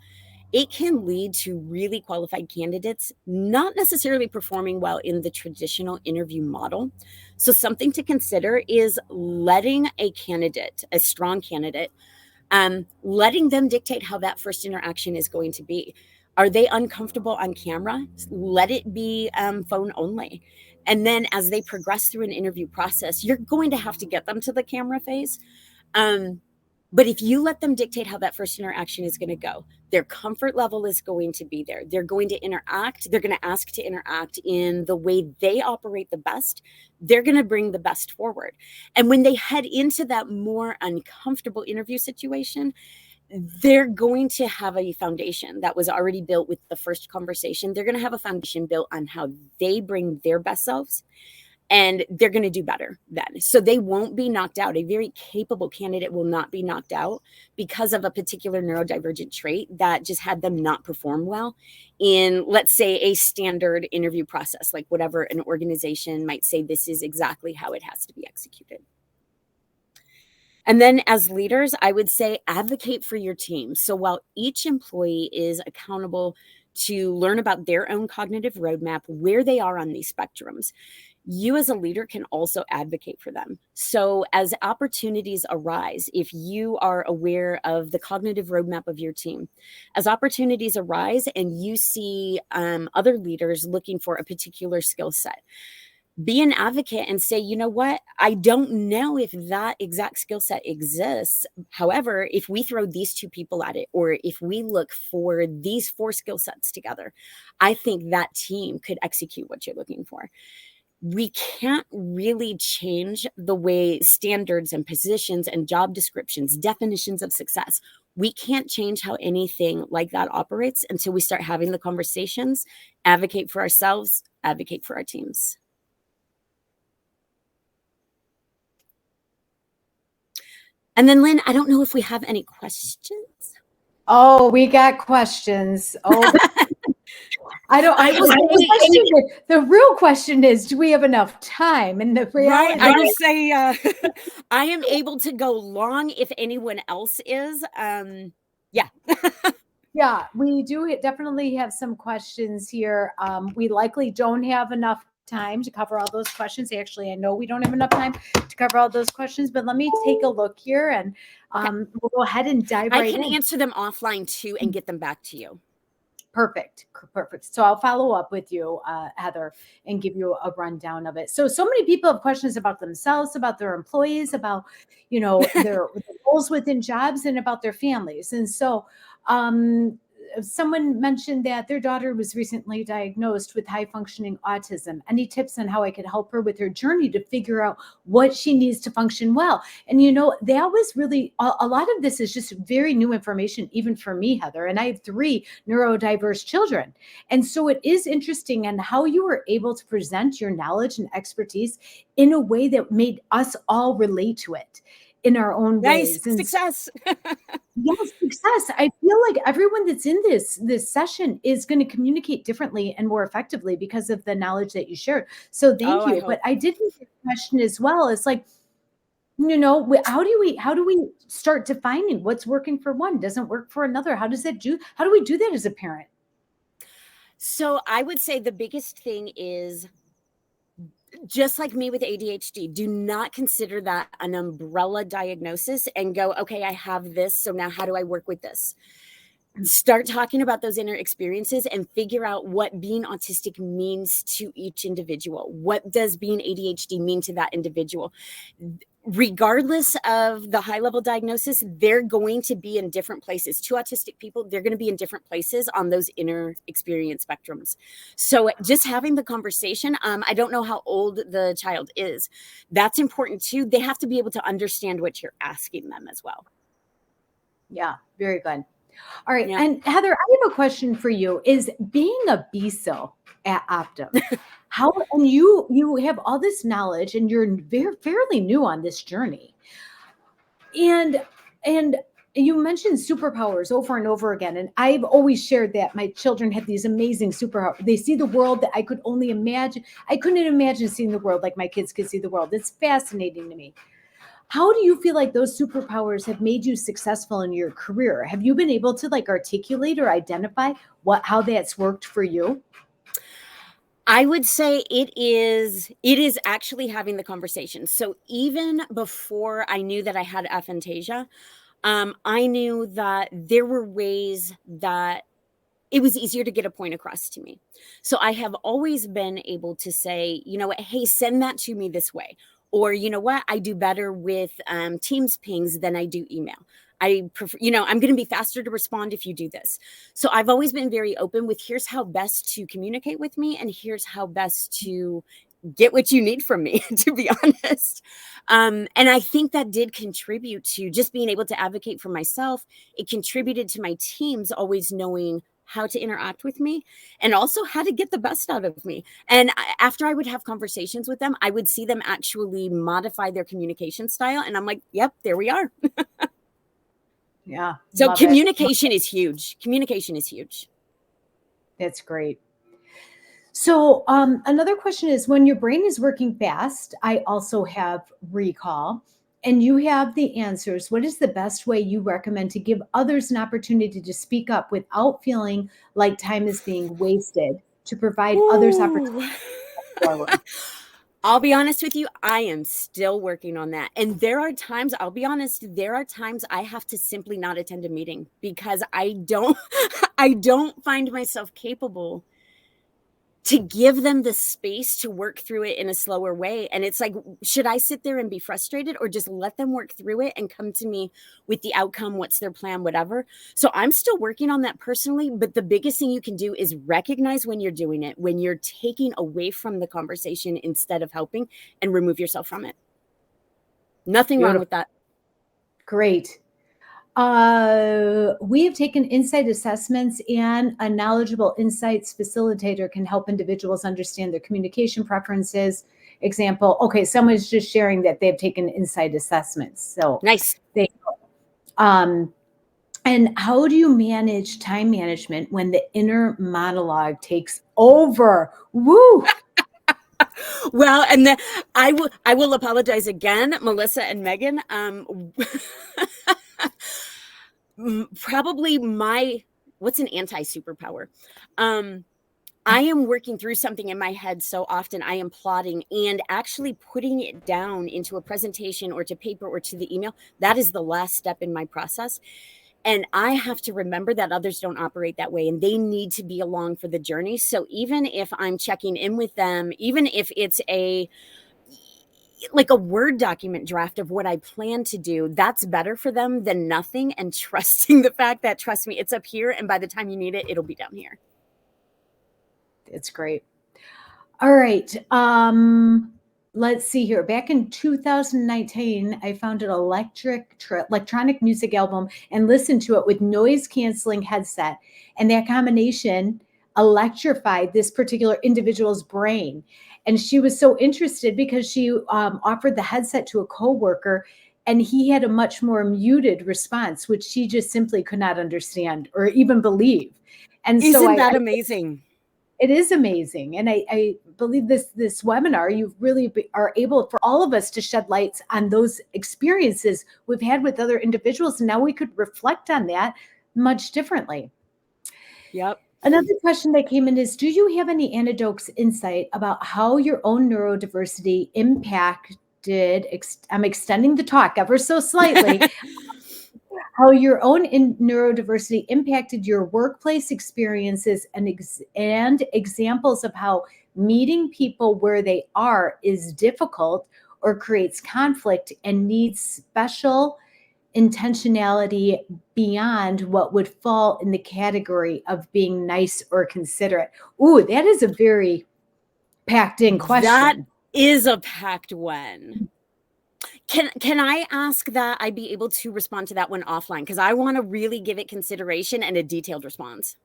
it can lead to really qualified candidates not necessarily performing well in the traditional interview model. So something to consider is letting a candidate, a strong candidate, letting them dictate how that first interaction is going to be. Are they uncomfortable on camera? Let it be phone only. And then as they progress through an interview process, you're going to have to get them to the camera phase. But if you let them dictate how that first interaction is going to go, their comfort level is going to be there. They're going to interact. They're going to ask to interact in the way they operate the best. They're going to bring the best forward. And when they head into that more uncomfortable interview situation, they're going to have a foundation that was already built with the first conversation. They're going to have a foundation built on how they bring their best selves. And they're going to do better then. So they won't be knocked out. A very capable candidate will not be knocked out because of a particular neurodivergent trait that just had them not perform well in, let's say, a standard interview process, like whatever an organization might say, this is exactly how it has to be executed. And then as leaders, I would say advocate for your team. So while each employee is accountable to learn about their own cognitive roadmap, where they are on these spectrums, you as a leader can also advocate for them. So as opportunities arise, if you are aware of the cognitive roadmap of your team, as opportunities arise and you see other leaders looking for a particular skill set, be an advocate and say, you know what, I don't know if that exact skill set exists. However, if we throw these two people at it, or if we look for these 4 skill sets together, I think that team could execute what you're looking for. We can't really change the way standards and positions and job descriptions, definitions of success, we can't change how anything like that operates until we start having the conversations, advocate for ourselves, advocate for our teams. And then, Lynn, I don't know if we have any questions. Oh, we got questions. Oh, the real question is, do we have enough time? And the reality, right, I would say I am able to go long if anyone else is. Yeah. Yeah, we do definitely have some questions here. We likely don't have enough time to cover all those questions. Actually, I know we don't have enough time to cover all those questions, but let me take a look here and we'll go ahead and dive right in. I can answer them offline too and get them back to you. Perfect. So I'll follow up with you, Heather, and give you a rundown of it. So many people have questions about themselves, about their employees, about, their roles within jobs, and about their families. And so someone mentioned that their daughter was recently diagnosed with high functioning autism. Any tips on how I could help her with her journey to figure out what she needs to function well? And that was really a lot of this is just very new information, even for me, Heather. And I have 3 neurodiverse children. And so it is interesting and how you were able to present your knowledge and expertise in a way that made us all relate to it in our own ways. And success. Yes, success. I feel like everyone that's in this session is going to communicate differently and more effectively because of the knowledge that you shared. So thank you. But I did have a question as well. It's like, how do we start defining what's working for one doesn't work for another? How do we do that as a parent? So I would say the biggest thing is, just like me with ADHD, do not consider that an umbrella diagnosis and go, okay, I have this, so now how do I work with this? Start talking about those inner experiences and figure out what being autistic means to each individual. What does being ADHD mean to that individual? Regardless of the high-level diagnosis, they're going to be in different places. 2 autistic people, they're going to be in different places on those inner experience spectrums. So just having the conversation, I don't know how old the child is. That's important too. They have to be able to understand what you're asking them as well. Yeah, very good. All right. Yeah. And Heather, I have a question for you. Is being a BSO at Optum, and you have all this knowledge and you're fairly new on this journey. And you mentioned superpowers over and over again. And I've always shared that my children have these amazing superpowers. They see the world that I could only imagine. I couldn't imagine seeing the world like my kids could see the world. It's fascinating to me. How do you feel like those superpowers have made you successful in your career? Have you been able to articulate or identify how that's worked for you? I would say it is actually having the conversation. So even before I knew that I had aphantasia, I knew that there were ways that it was easier to get a point across to me. So I have always been able to say, you know what, hey, send that to me this way. Or, you know what, I do better with Teams pings than I do email. I prefer, you know, I'm going to be faster to respond if you do this. So I've always been very open with here's how best to communicate with me, and here's how best to get what you need from me, to be honest. And I think that did contribute to just being able to advocate for myself. It contributed to my teams always knowing how to interact with me and also how to get the best out of me. And after I would have conversations with them, I would see them actually modify their communication style. And I'm like, yep, there we are. Yeah. So communication is huge. Communication is huge. That's great. So another question is, when your brain is working fast, I also have recall, and you have the answers. What is the best way you recommend to give others an opportunity to speak up without feeling like time is being wasted, to provide others opportunities? I'll be honest with you, I am still working on that. And there are times, I'll be honest, there are times I have to simply not attend a meeting because I don't find myself capable to give them the space to work through it in a slower way. And it's like, should I sit there and be frustrated, or just let them work through it and come to me with the outcome, what's their plan, whatever. So I'm still working on that personally, but the biggest thing you can do is recognize when you're doing it, when you're taking away from the conversation instead of helping, and remove yourself from it. Nothing wrong with that. Great. We have taken insight assessments, and a knowledgeable insights facilitator can help individuals understand their communication preferences. Example, okay, someone's just sharing that they've taken insight assessments. So nice. And how do you manage time management when the inner monologue takes over? Woo! Well, and then I will apologize again, Melissa and Megan. Probably what's an anti-superpower? I am working through something in my head so often. I am plotting and actually putting it down into a presentation or to paper or to the email. That is the last step in my process. And I have to remember that others don't operate that way, and they need to be along for the journey. So even if I'm checking in with them, even if it's like a Word document draft of what I plan to do, that's better for them than nothing, and trusting the fact that, trust me, it's up here, and by the time you need it, it'll be down here. It's great. All right. Let's see here. Back in 2019, I found an electronic music album and listened to it with noise canceling headset. And that combination electrified this particular individual's brain. And she was so interested because she offered the headset to a coworker, and he had a much more muted response, which she just simply could not understand or even believe. And isn't that amazing? It is amazing. And I believe this webinar, you really are able for all of us to shed lights on those experiences we've had with other individuals. And now we could reflect on that much differently. Yep. Another question that came in is, do you have any anecdotes, insight about how your own neurodiversity impacted, I'm extending the talk ever so slightly, how your own neurodiversity impacted your workplace experiences, and examples of how meeting people where they are is difficult or creates conflict and needs special intentionality beyond what would fall in the category of being nice or considerate? Ooh, that is a very packed in question. That is a packed one. Can I ask that I be able to respond to that one offline? Because I want to really give it consideration and a detailed response.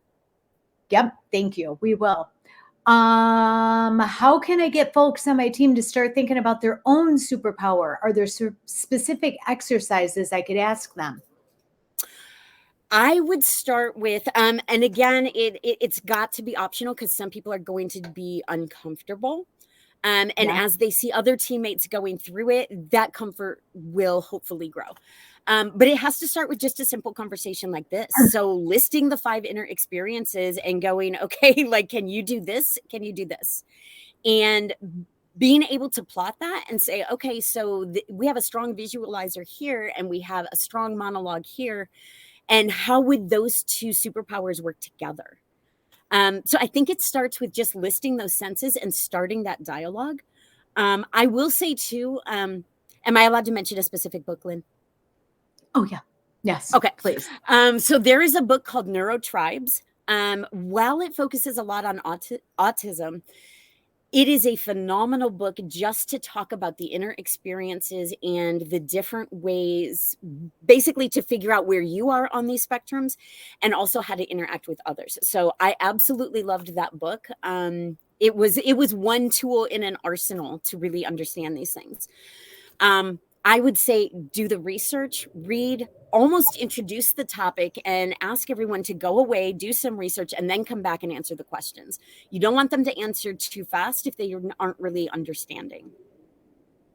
Yep. Thank you. We will. How can I get folks on my team to start thinking about their own superpower? Are there specific exercises I could ask them? I would start with, and again, it's got to be optional because some people are going to be uncomfortable. And as they see other teammates going through it, that comfort will hopefully grow. But it has to start with just a simple conversation like this. So listing the 5 inner experiences and going, okay, like, can you do this? Can you do this? And being able to plot that and say, okay, so we have a strong visualizer here and we have a strong monologue here. And how would those 2 superpowers work together? So I think it starts with just listing those senses and starting that dialogue. I will say too, am I allowed to mention a specific book, Lynn? Oh, yeah. Yes. Okay. Please. So there is a book called Neurotribes. While it focuses a lot on autism, it is a phenomenal book just to talk about the inner experiences and the different ways, basically to figure out where you are on these spectrums and also how to interact with others. So I absolutely loved that book. It was one tool in an arsenal to really understand these things. I would say do the research, read, almost introduce the topic and ask everyone to go away, do some research, and then come back and answer the questions. You don't want them to answer too fast if they aren't really understanding.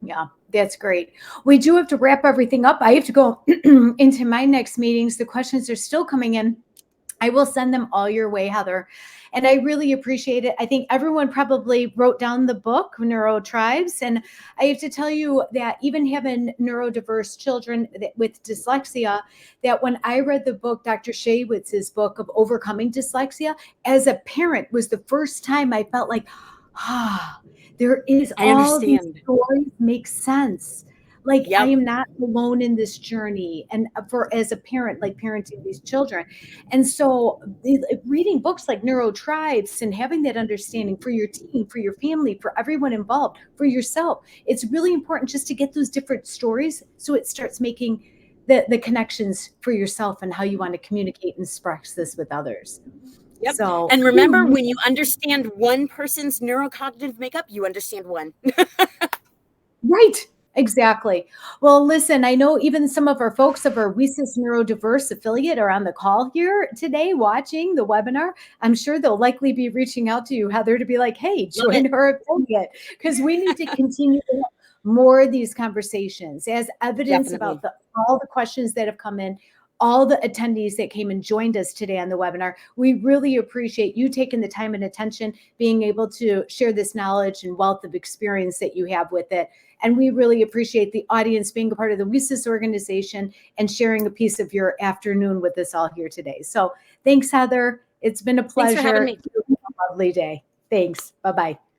Yeah, that's great. We do have to wrap everything up. I have to go into my next meetings. The questions are still coming in. I will send them all your way, Heather. And I really appreciate it. I think everyone probably wrote down the book, Neurotribes. And I have to tell you that even having neurodiverse children with dyslexia, that when I read the book, Dr. Shaywitz's book of Overcoming Dyslexia, as a parent was the first time I felt like, there is all these stories make sense. Like, Yep. I am not alone in this journey, and as a parent, like parenting these children. And so reading books like Neurotribes and having that understanding for your team, for your family, for everyone involved, for yourself, it's really important just to get those different stories so it starts making the connections for yourself and how you want to communicate and express this with others. Yep. So, and remember, when you understand one person's neurocognitive makeup, you understand one. Right. Exactly. Well, listen, I know even some of our folks of our WESIS Neurodiverse affiliate are on the call here today watching the webinar. I'm sure they'll likely be reaching out to you, Heather, to be like, hey, join our affiliate, because we need to continue to have more of these conversations as evidence about all the questions that have come in, all the attendees that came and joined us today on the webinar. We really appreciate you taking the time and attention, being able to share this knowledge and wealth of experience that you have with it. And we really appreciate the audience being a part of the WESIS organization and sharing a piece of your afternoon with us all here today. So thanks, Heather. It's been a pleasure. Thanks for having me. Have a lovely day. Thanks. Bye-bye.